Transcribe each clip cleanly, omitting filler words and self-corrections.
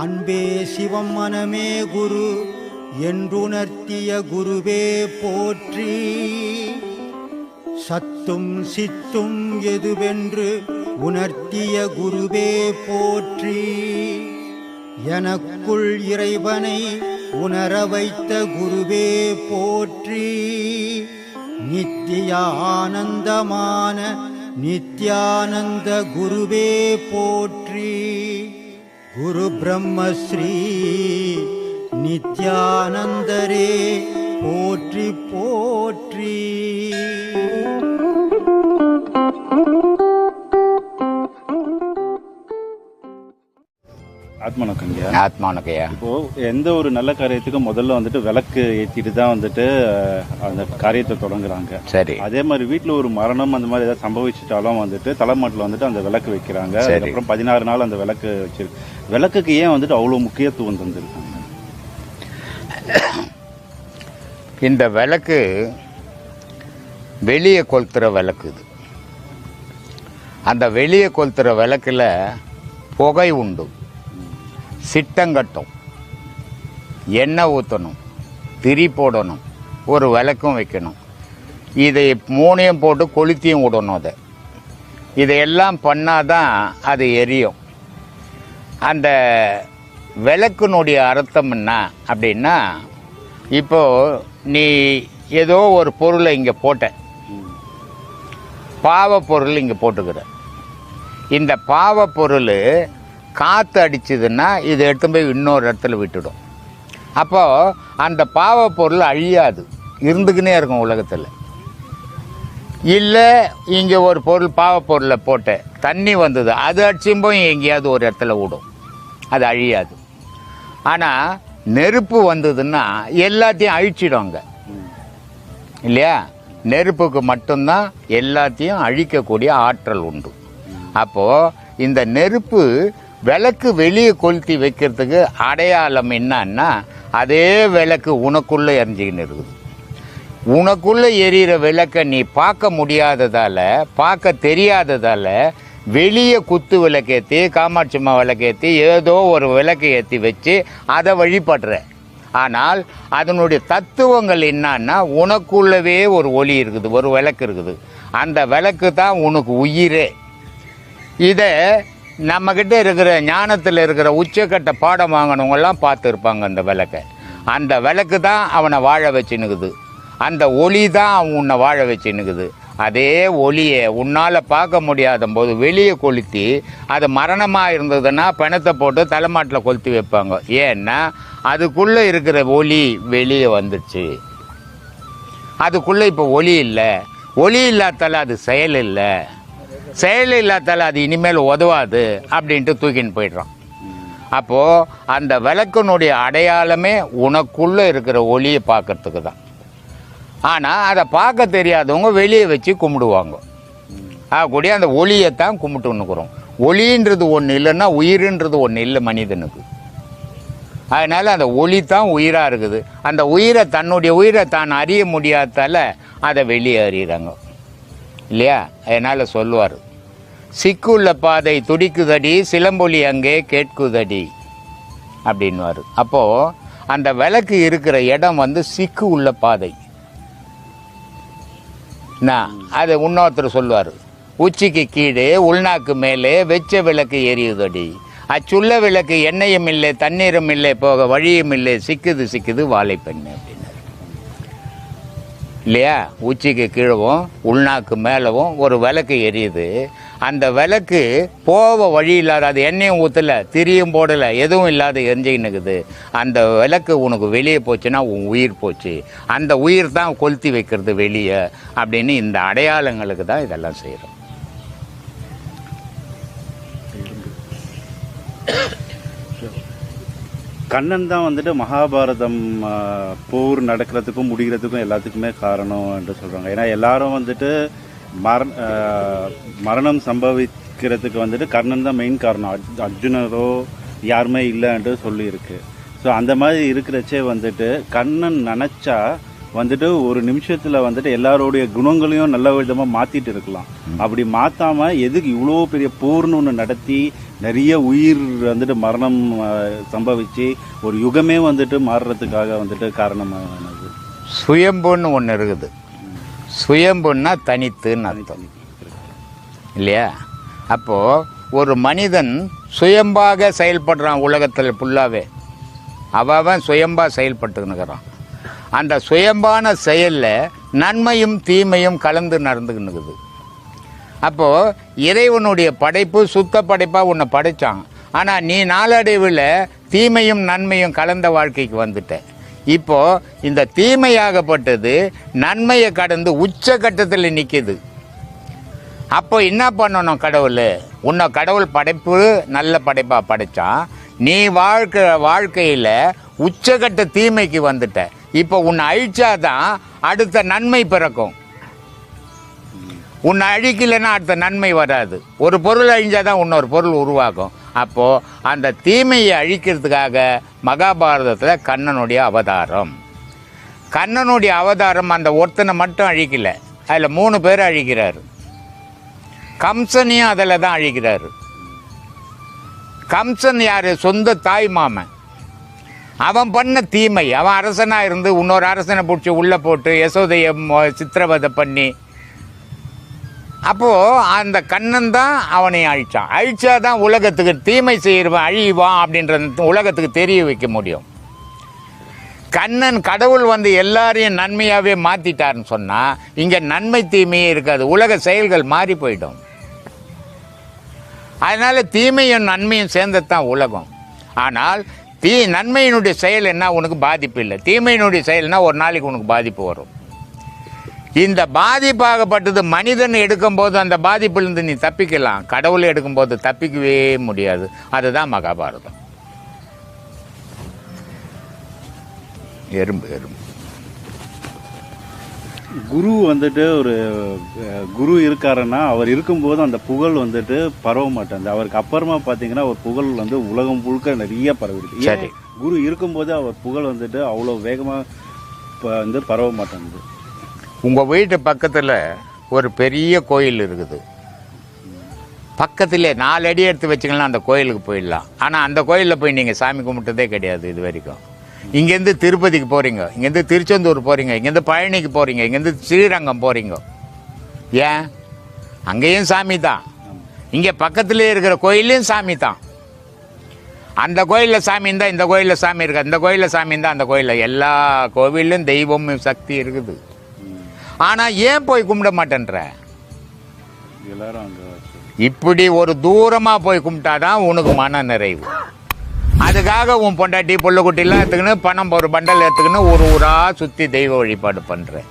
அன்பே சிவம் மனமே குரு என்றுணர்த்திய குருவே போற்றி. சத்தும் சித்தும் எதுவென்று உணர்த்திய குருவே போற்றி. எனக்குள் இறைவனை உணர வைத்த குருவே போற்றி. நித்திய ஆனந்தமான நித்யானந்த குருவே போற்றி. குரு பிரம்மஸ்ரீ நித்யானந்தரே போற்றி போற்றி. ஆத்மானக்கங்கய்யா. ஆத்மானக்கையா. இப்போ எந்த ஒரு நல்ல காரியத்துக்கும் முதல்ல வந்துட்டு விளக்கு ஏற்றிட்டு தான் வந்துட்டு அந்த காரியத்தை தொடங்குறாங்க. சரி. அதே மாதிரி வீட்டில் ஒரு மரணம் அந்த மாதிரி ஏதாவது சம்பவிச்சிட்டாலும் வந்துட்டு தலைமாட்டில் வந்துட்டு அந்த விளக்கு வைக்கிறாங்க. அதுக்கப்புறம் 16 நாள் அந்த விளக்கு வச்சிருக்கு. விளக்குக்கு ஏன் வந்துட்டு அவ்வளோ முக்கியத்துவம் தந்திருக்காங்க? இந்த விளக்கு வெளியே கொளுத்துற விளக்கு. இது அந்த வெளியே கொளுத்துற விளக்குல புகை உண்டு, சிட்டங்கட்டும், எண்ணெய் ஊற்றணும், திரி போடணும், ஒரு விளக்கும் வைக்கணும். இதை 3ஐயும் போட்டு கொளுத்தியும் விடணும். இதையெல்லாம் பண்ணாதான் அது எரியும். அந்த விளக்குனுடைய அர்த்தம் என்ன அப்படின்னா, இப்போ நீ ஏதோ ஒரு பொருளை இங்கே போட்ட, பாவ பொருள் இங்கே போட்டுக்கிற. இந்த பாவ பொருள் காற்று அடிச்சதுன்னா இது எடுத்து போய் இன்னொரு இடத்துல விட்டுடும். அப்போது அந்த பாவ பொருள் அழியாது, இருந்துக்கினே இருக்கும் உலகத்தில். இல்லை இங்கே ஒரு பொருள் பாவ பொருளை போட்ட, தண்ணி வந்தது, அது அடிச்சும் போய் எங்கேயாவது ஒரு இடத்துல விடும், அது அழியாது. ஆனால் நெருப்பு வந்ததுன்னா எல்லாத்தையும் அழிச்சிடுவாங்க இல்லையா? நெருப்புக்கு மட்டும்தான் எல்லாத்தையும் அழிக்கக்கூடிய ஆற்றல் உண்டு. அப்போது இந்த நெருப்பு விளக்கு வெளியே கொளுத்தி வைக்கிறதுக்கு அடையாளம் என்னன்னா, அதே விளக்கு உனக்குள்ளே எரிஞ்சிக்கின்னு இருக்குது. உனக்குள்ளே எரியிற விளக்கை நீ பார்க்க முடியாததால், பார்க்க தெரியாததால் வெளியே குத்து விளக்கேற்றி, காமாட்சி அம்மா விளக்கேற்றி, ஏதோ ஒரு விளக்கை ஏற்றி வச்சு அதை வழிபடுற. ஆனால் அதனுடைய தத்துவங்கள் என்னன்னா, உனக்குள்ளவே ஒரு ஒளி இருக்குது, ஒரு விளக்கு இருக்குது. அந்த விளக்கு தான் உனக்கு உயிரே. இதை நம்மக்கிட்ட இருக்கிற ஞானத்தில் இருக்கிற உச்சக்கட்ட பாடம் வாங்கினவங்கெல்லாம் பார்த்துருப்பாங்க. அந்த விளக்கை, அந்த விளக்கு தான் அவனை வாழ வச்சுன்னுக்குது, அந்த ஒளி தான் அவன் உன்னை வாழ வச்சுன்னுக்குது. அதே ஒளியை உன்னால் பார்க்க முடியாத போது வெளியே கொளுத்தி, அது மரணமாக இருந்ததுன்னா பிணத்தை போட்டு தலைமாட்டில் கொளுத்தி வைப்பாங்க. ஏன்னா அதுக்குள்ளே இருக்கிற ஒளி வெளியே வந்துடுச்சு. அதுக்குள்ளே இப்போ ஒளி இல்லை. ஒளி இல்லாதால அது செயல் இல்லை, செயல் இல்லாதால அது இனிமேல் உதவாது அப்படின்ட்டு தூக்கின்னு போயிடுறான். அப்போது அந்த விளக்கினுடைய அடையாளமே உனக்குள்ளே இருக்கிற ஒளியை பார்க்கறதுக்கு தான். ஆனால் அதை பார்க்க தெரியாதவங்க வெளியே வச்சு கும்பிடுவாங்க. ஆகக்கூடிய அந்த ஒளியைத்தான் கும்பிட்டுன்னுக்குறோம். ஒளின்றது ஒன்று இல்லைன்னா உயிர்ன்றது ஒன்று இல்லை மனிதனுக்கு. அதனால் அந்த ஒளி தான் உயிராக இருக்குது. அந்த உயிரை, தன்னுடைய உயிரை தான் அறிய முடியாதால அதை வெளியே அறிகிறாங்க இல்லையா? அதனால் சொல்லுவார், சிக்குள்ள பாதை துடிக்குதடி, சிலம்பொலி அங்கே கேட்குதடி அப்படின்வார். அப்போது அந்த விளக்கு இருக்கிற இடம் சிக்கு உள்ள பாதை. அது இன்னொருத்தர் சொல்லுவார், உச்சிக்கு கீழே உள்நாக்கு மேலே வெச்ச விளக்கு எரியுதடி, அச்சுள்ள விளக்கு எண்ணெயும் இல்லை தண்ணீரும் இல்லை போக வழியும் இல்லை, சிக்குது சிக்குது வாழைப்பெண்ணு அப்படின்னாரு இல்லையா? உச்சிக்கு கீழவும் உள்நாக்கு மேலவும் ஒரு விளக்கு எரியுது. அந்த விளக்கு போக வழி இல்லாத, அது எண்ணெயும் ஊற்றலை, திரியும் போடலை, எதுவும் இல்லாத எரிஞ்சுக்கின்னுக்குது. அந்த விளக்கு உனக்கு வெளியே போச்சுன்னா உன் உயிர் போச்சு. அந்த உயிர் தான் கொளுத்தி வைக்கிறது வெளியே அப்படின்னு இந்த அடையாளங்களுக்கு தான் இதெல்லாம் செய்கிறோம். கண்ணன் தான் வந்துட்டு மகாபாரதம் போர் நடக்கிறதுக்கும் முடிகிறதுக்கும் எல்லாத்துக்குமே காரணம் என்று சொல்கிறாங்க. ஏன்னா எல்லாரும் வந்துட்டு மரணம் சம்பவிக்கிறதுக்கு வந்துட்டு கர்ணன் தான் மெயின் காரணம், அர்ஜுனரோ யாருமே இல்லைன்ட்டு சொல்லியிருக்கு. ஸோ அந்த மாதிரி இருக்கிறச்சே வந்துட்டு கண்ணன் நினச்சா வந்துட்டு ஒரு நிமிஷத்துல வந்துட்டு எல்லாருடைய குணங்களையும் நல்ல விதமா மாத்திட்டு இருக்கலாம். அப்படி மாத்தாம எதுக்கு இவ்வளோ பெரிய போர்னு ஒன்று நடத்தி நிறைய உயிர் வந்துட்டு மரணம் சம்பவிச்சு ஒரு யுகமே வந்துட்டு மாறுறதுக்காக வந்துட்டு காரணமானது? சுயம்புன்னு ஒன்று இருக்குது. சுயம்புன்னா தனித்துன்னு அர்த்தம் இல்லையா? அப்போது ஒரு மனிதன் சுயம்பாக செயல்படுறான். உலகத்தில் ஃபுல்லாகவே அவன் சுயம்பாக செயல்பட்டுன்னுக்கிறான். அந்த சுயம்பான செயலில் நன்மையும் தீமையும் கலந்து நடந்துக்கின்னுக்குது. அப்போது இறைவனுடைய படைப்பு சுத்த படைப்பாக உன்னை படைத்தான். ஆனால் நீ நாளடைவில் தீமையும் நன்மையும் கலந்த வாழ்க்கைக்கு வந்துட்ட. இப்போது இந்த தீமையாகப்பட்டது நன்மையை கடந்து உச்சகட்டத்தில் நிற்கிது. அப்போ என்ன பண்ணணும்? கடவுள் உன்னை கடவுள் படைப்பு நல்ல படைப்பாக படைத்தான். நீ வாழ்க்கையில் உச்சகட்ட தீமைக்கு வந்துட்ட. இப்போ உன்னை அழிச்சாதான் அடுத்த நன்மை பிறக்கும். உன்னை அழிக்கலைன்னா அடுத்த நன்மை வராது. ஒரு பொருள் அழிஞ்சாதான் இன்னொரு பொருள் உருவாகும். அப்போது அந்த தீமையை அழிக்கிறதுக்காக மகாபாரதத்தில் கண்ணனுடைய அவதாரம். கண்ணனுடைய அவதாரம் அந்த ஒருத்தனை மட்டும் அழிக்கலை, அதில் 3 பேரை அழிக்கிறார். கம்சனையும் அதில் தான் அழிக்கிறாரு. கம்சன் யார்? சொந்த தாய் மாமன். அவன் பண்ண தீமை. அவன் அரசனாக இருந்து இன்னொரு அரசனை பிடிச்சி உள்ளே போட்டு யசோதையை சித்திரவதை பண்ணி, அப்போது அந்த கண்ணன் தான் அவனை அழித்தான். அழிச்சாதான் உலகத்துக்கு தீமை செய்கிறவன் அழிவான் அப்படின்றது உலகத்துக்கு தெரிய வைக்க முடியும். கண்ணன் கடவுள் வந்து எல்லாரையும் நன்மையாகவே மாற்றிட்டாருன்னு சொன்னால் இங்கே நன்மை தீமையே இருக்காது. உலக செயல்கள் மாறி போயிடும். அதனால் தீமையும் நன்மையும் சேர்ந்ததான் உலகம். ஆனால் நன்மையினுடைய செயல் என்ன? உனக்கு பாதிப்பு இல்லை. தீமையினுடைய செயல்னா ஒரு நாளைக்கு உனக்கு பாதிப்பு வரும். இந்த பாதிப்பாகப்பட்டது மனிதன் எடுக்கும்போது அந்த பாதிப்பிலிருந்து நீ தப்பிக்கலாம். கடவுளை எடுக்கும்போது தப்பிக்கவே முடியாது. அதுதான் மகாபாரதம். எறும்பு குரு வந்துட்டு ஒரு குரு இருக்காருன்னா அவர் இருக்கும்போது அந்த புகழ் வந்துட்டு பரவ மாட்டேங்குது. அவருக்கு அப்புறமா பார்த்தீங்கன்னா ஒரு புகழ் வந்து உலகம் முழுக்க நிறைய பரவிடுது. சரி, குரு இருக்கும்போது அவர் புகழ் வந்துட்டு அவ்வளோ வேகமாக வந்து பரவ மாட்டேங்குது. உங்கள் வீட்டு பக்கத்தில் ஒரு பெரிய கோயில் இருக்குது. பக்கத்தில் 4 அடி எடுத்து வச்சிங்கன்னா அந்த கோயிலுக்கு போயிடலாம். ஆனால் அந்த கோயிலில் போய் நீங்கள் சாமி கும்பிட்டதே கிடையாது இது வரைக்கும். இங்கேருந்து திருப்பதிக்கு போகிறீங்க, இங்கேருந்து திருச்செந்தூர் போகிறீங்க, இங்கேருந்து பழனிக்கு போகிறீங்க, இங்கேருந்து ஸ்ரீரங்கம் போகிறீங்க. ஏன்? அங்கேயும் சாமி தான். இங்கே பக்கத்துலேயே இருக்கிற கோயிலையும் சாமி தான். அந்த கோயிலில் சாமி இருந்தால் இந்த கோயிலில் சாமி இருக்காது, இந்த கோயிலில் சாமி இருந்தால் அந்த கோயிலில். எல்லா கோவிலும் தெய்வம் சக்தி இருக்குது. ஆனால் ஏன் போய் கும்பிட மாட்டேன்ற? எல்லாரும் இப்படி ஒரு தூரமாக போய் கும்பிட்டாதான் உனக்கு மன நிறைவு. அதுக்காக உன் பொண்டாட்டி புள்ளக்குட்டிலாம் எடுத்துக்கின்னு பணம் ஒரு பண்டல் எடுத்துக்கின்னு ஒரு ஊராக சுற்றி தெய்வ வழிபாடு பண்ணுறேன்.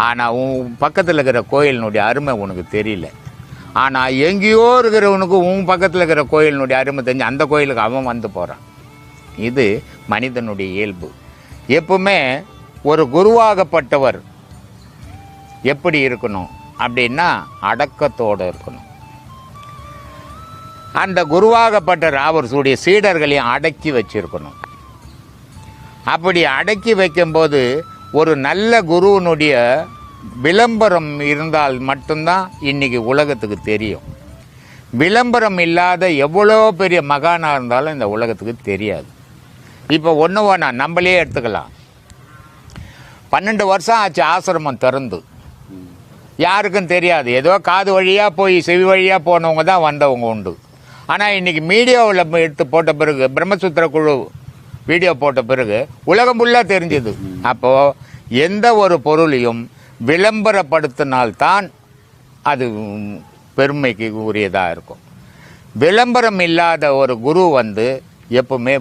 ஆனால் உன் பக்கத்தில் இருக்கிற கோயிலினுடைய அருமை உனக்கு தெரியல. ஆனால் எங்கேயோ இருக்கிறவனுக்கு உன் பக்கத்தில் இருக்கிற கோயிலினுடைய அருமை தெரிஞ்சு அந்த கோயிலுக்கு அவன் வந்து போகிறான். இது மனிதனுடைய இயல்பு. எப்பவுமே ஒரு குருவாகப்பட்டவர் எப்படி இருக்கணும் அப்படின்னா அடக்கத்தோடு இருக்கணும். அந்த குருவாகப்பட்ட அவருடைய சீடர்களையும் அடக்கி வச்சிருக்கணும். அப்படி அடக்கி வைக்கும்போது ஒரு நல்ல குருவினுடைய விளம்பரம் இருந்தால் மட்டும்தான் இன்னைக்கு உலகத்துக்கு தெரியும். விளம்பரம் இல்லாத எவ்வளோ பெரிய மகானாக இருந்தாலும் இந்த உலகத்துக்கு தெரியாது. இப்போ ஒன்று நம்மளே எடுத்துக்கலாம். 12 வருஷம் ஆச்சு ஆசிரமம் திறந்து. யாருக்கும் தெரியாது. ஏதோ காது வழியாக போய் செவி வழியாக போனவங்க தான் வந்தவங்க உண்டு. ஆனால் இன்றைக்கி மீடியாவில் எடுத்து போட்ட பிறகு, பிரம்மசூத்திர குழு வீடியோ போட்ட பிறகு உலகம் ஃபுல்லாக தெரிஞ்சுது. அப்போது எந்த ஒரு பொருளையும் விளம்பரப்படுத்தினால்தான் அது பெருமைக்கு உரியதாக இருக்கும். விளம்பரம் இல்லாத ஒரு குரு வந்து எப்பவுமே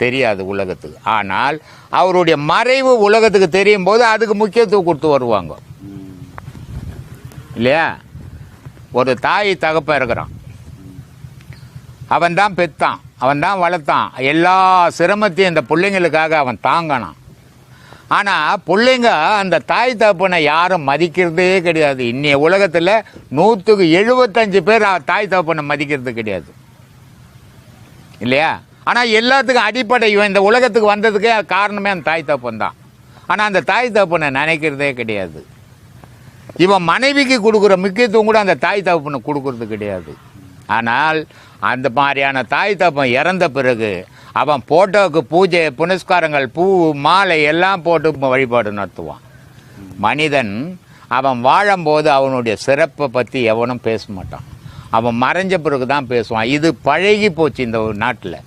தெரியாது உலகத்துக்கு. ஆனால் அவருடைய மறைவு உலகத்துக்கு தெரியும் போது அதுக்கு முக்கியத்துவம் கொடுத்து வருவாங்க இல்லையா? ஒரு தாய் தகப்ப இருக்கிறான், அவன் தான் பெத்தான், அவன் தான் வளர்த்தான், எல்லா சிரமத்தையும் இந்த பிள்ளைங்களுக்காக அவன் தாங்கினான். ஆனால் பிள்ளைங்க அந்த தாய் தகப்பனை யாரும் மதிக்கிறதே கிடையாது. இன்னைய உலகத்தில் 100க்கு 75 பேர் தாய் தகப்பனை மதிக்கிறது கிடையாது இல்லையா? ஆனால் எல்லாத்துக்கும் அடிப்படை இவன் இந்த உலகத்துக்கு வந்ததுக்கே காரணமே அந்த தாய் தகப்பன் தான். ஆனால் அந்த தாய் தகப்பனை நினைக்கிறதே கிடையாது. இவன் மனைவிக்கு கொடுக்குற முக்கியத்துவம் கூட அந்த தாய் தகப்பனை கொடுக்கறது கிடையாது. ஆனால் அந்த மாதிரியான தாய் தகப்பன் இறந்த பிறகு அவன் போட்டோவுக்கு பூஜை புனஸ்காரங்கள் பூ மாலை எல்லாம் போட்டு வழிபாடு நடத்துவான். மனிதன் அவன் வாழும்போது அவனுடைய சிறப்பை பற்றி எவனும் பேச மாட்டான். அவன் மறைஞ்ச பிறகு தான் பேசுவான். இது பழகி போச்சு இந்த நாட்டில்.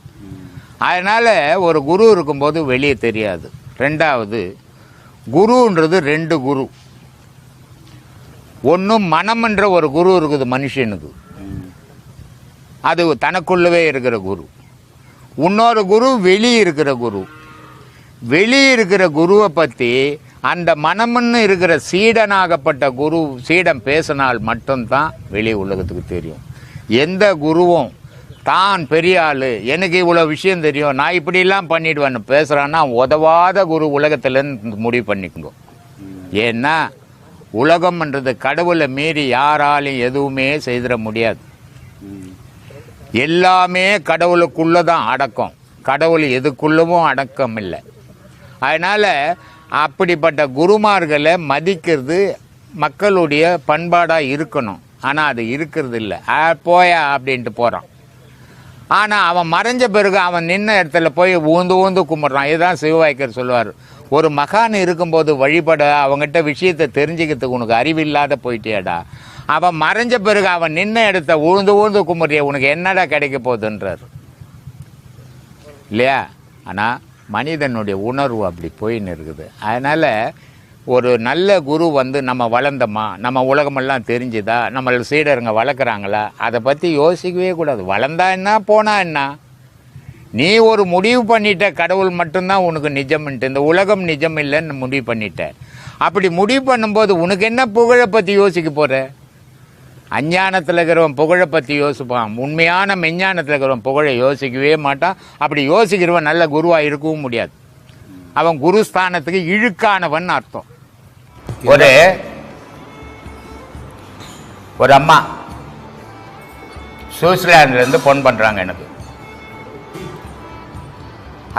அதனால் ஒரு குரு இருக்கும்போது வெளியே தெரியாது. ரெண்டாவது, குருன்றது 2 குரு. ஒன்று மனம்ன்ற ஒரு குரு இருக்குது மனுஷனுக்கு, அது தனக்குள்ளவே இருக்கிற குரு. இன்னொரு குரு வெளியே இருக்கிற குரு. வெளியே இருக்கிற குருவை பற்றி அந்த மனம்னு இருக்கிற சீடனாகப்பட்ட குரு சீடன் பேசினால் மட்டும்தான் வெளி உலகத்துக்கு தெரியும். எந்த குருவும் தான் பெரிய ஆள், எனக்கு இவ்வளோ விஷயம் தெரியும், நான் இப்படிலாம் பண்ணிடுவேன்னு பேசுகிறான்னா உதவாத குரு உலகத்துலேருந்து முடிவு பண்ணிக்கணும். ஏன்னா உலகம்ன்றது கடவுளை மீறி யாராலையும் எதுவுமே செய்திட முடியாது. எல்லாமே கடவுளுக்குள்ளே தான் அடக்கம். கடவுள் எதுக்குள்ளவும் அடக்கம் இல்லை. அதனால் அப்படிப்பட்ட குருமார்களை மதிக்கிறது மக்களுடைய பண்பாடாக இருக்கணும். ஆனால் அது இருக்கிறது இல்லை. போயா அப்படின்ட்டு போகிறான். ஆனால் அவன் மறைஞ்ச பிறகு அவன் நின்ன இடத்துல போய் ஊந்து ஊந்து கும்பிட்றான். இதுதான் சிவவாய்க்கர் சொல்லுவார், ஒரு மகான் இருக்கும்போது வழிபட அவங்ககிட்ட விஷயத்தை தெரிஞ்சுக்கிறதுக்கு உனக்கு அறிவில்லாத போயிட்டேடா. அவன் மறைஞ்ச பிறகு அவன் நின்ன இடத்த ஊந்து ஊந்து கும்பிட்றிய உனக்கு என்னடா கிடைக்க போகுதுன்றார் இல்லையா? ஆனால் மனிதனுடைய உணர்வு அப்படி போயின்னு இருக்குது. அதனால் ஒரு நல்ல குரு நம்ம வளர்ந்தோமா, நம்ம உலகமெல்லாம் தெரிஞ்சுதா, நம்மள சீடருங்க வளர்க்குறாங்களா, அதை பற்றி யோசிக்கவே கூடாது. வளர்ந்தா என்ன போனா என்ன, நீ ஒரு முடிவு பண்ணிட்ட கடவுள் மட்டும்தான் உனக்கு நிஜம்ன்ட்டு, இந்த உலகம் நிஜம் இல்லைன்னு முடிவு பண்ணிட்ட. அப்படி முடிவு பண்ணும்போது உனக்கு என்ன புகழை பற்றி யோசிக்க போகிற? அஞ்ஞானத்தில் இருக்கிறவன் புகழை பற்றி யோசிப்பான். உண்மையான மெஞ்ஞானத்தில் இருக்கிறவன் புகழை யோசிக்கவே மாட்டான். அப்படி யோசிக்கிறவன் நல்ல குருவாக இருக்கவும் முடியாது. அவன் குருஸ்தானத்துக்கு இழுக்கானவன் அர்த்தம். ஒரு அம்மா சுவிட்சர்லாந்துலேருந்து ஃபோன் பண்ணுறாங்க எனக்கு.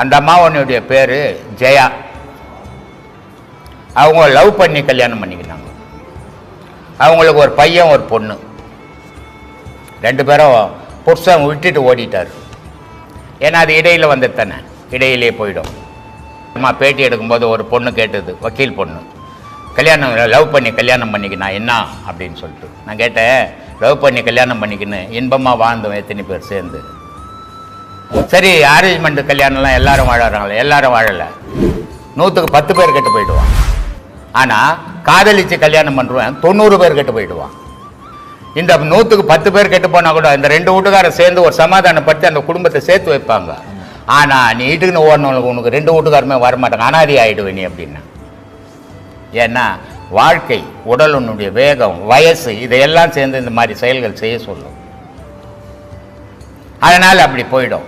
அந்த அம்மாவனுடைய பேர் ஜெயா. அவங்க லவ் பண்ணி கல்யாணம் பண்ணிக்கிட்டாங்க. அவங்களுக்கு ஒரு பையன் ஒரு பொண்ணு. 2 பேரும் புருஷன் விட்டுட்டு ஓடிட்டார். ஏன்னா அது இடையில் வந்துட்டு தானே, இடையிலே போயிடும். அம்மா பேட்டி எடுக்கும்போது ஒரு பொண்ணு கேட்டது, வக்கீல் பொண்ணு, கல்யாணம் லவ் பண்ணி கல்யாணம் பண்ணிக்கினா என்ன அப்படின்னு சொல்லிட்டு. நான் கேட்டேன், லவ் பண்ணி கல்யாணம் பண்ணிக்கின்னு இன்பமாக வாழ்ந்தோம் எத்தனை பேர் சேர்ந்து. சரி, அரேஞ்ச்மெண்ட் கல்யாணம்லாம் எல்லாரும் வாழறாங்களே, எல்லாரும் வாழலை. 100க்கு 10 பேர் கெட்டு போயிடுவான். ஆனால் காதலிச்சு கல்யாணம் பண்ணுறவன் 90 பேர் கெட்டு போயிடுவான். இந்த 100க்கு 10 பேர் கெட்டு போனால் கூட இந்த 2 வீட்டுக்காரர் சேர்ந்து ஒரு சமாதானப்படுத்தி அந்த குடும்பத்தை சேர்த்து வைப்பாங்க. ஆனால் நீ வீட்டுக்குன்னு ஓடணும், உனக்கு 2 வீட்டுக்காருமே வரமாட்டாங்க, அனாதி ஆகிடுவேன் நீ அப்படின்னா. ஏன்னா வாழ்க்கை, உடலுடைய வேகம், வயசு, இதையெல்லாம் சேர்ந்து இந்த மாதிரி செயல்கள் செய்ய சொல்லும். அதனால் அப்படி போயிடும்.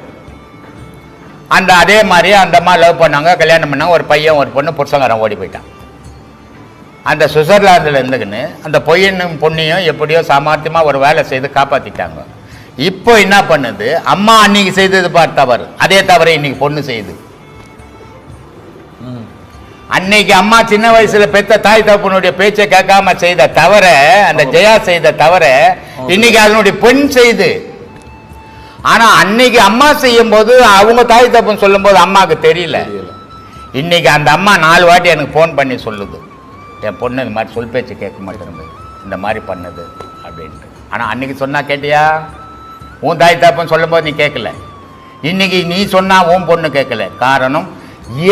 அதே மாதிரி அந்த அம்மா லவ் பண்ணாங்க, கல்யாணம் பண்ணாங்க, ஒரு பையன் ஒரு பொண்ணு, புருஷங்காரன் ஓடி போயிட்டான். அந்த சுவிட்சர்லாந்தில் இருந்துக்குன்னு அந்த பொய்யனும் பொண்ணையும் எப்படியோ சாமர்த்தியமாக ஒரு வேலை செய்து காப்பாற்றிட்டாங்க. இப்போ என்ன பண்ணுது, அம்மா அன்னைக்கு செய்தது பார் தவறு, அதே தவறை இன்னைக்கு பொண்ணு செய்யுது. அன்னைக்கு அம்மா சின்ன வயசுல பெத்த தாய் தகப்பனுடைய பேச்சை கேட்காம செய்த தவற, அந்த ஜெயா செய்த தவற இன்னைக்கு அதனுடைய பெண் செய்து. ஆனா அன்னைக்கு அம்மா செய்யும் போது அவங்க தாய் தகப்பன் சொல்லும் போது அம்மாவுக்கு தெரியல. இன்னைக்கு அந்த அம்மா 4 வாட்டி எனக்கு ஃபோன் பண்ணி சொல்லுது, என் பொண்ணு இந்த மாதிரி சொல் பேச்சு கேட்க மாட்டேங்குது, இந்த மாதிரி பண்ணுது அப்படின்ட்டு. ஆனால் அன்னைக்கு சொன்னா கேட்டியா? உன் தாய் தகப்பன் சொல்லும் போது நீ கேட்கல. இன்னைக்கு நீ சொன்னா உன் பொண்ணு கேட்கல. காரணம்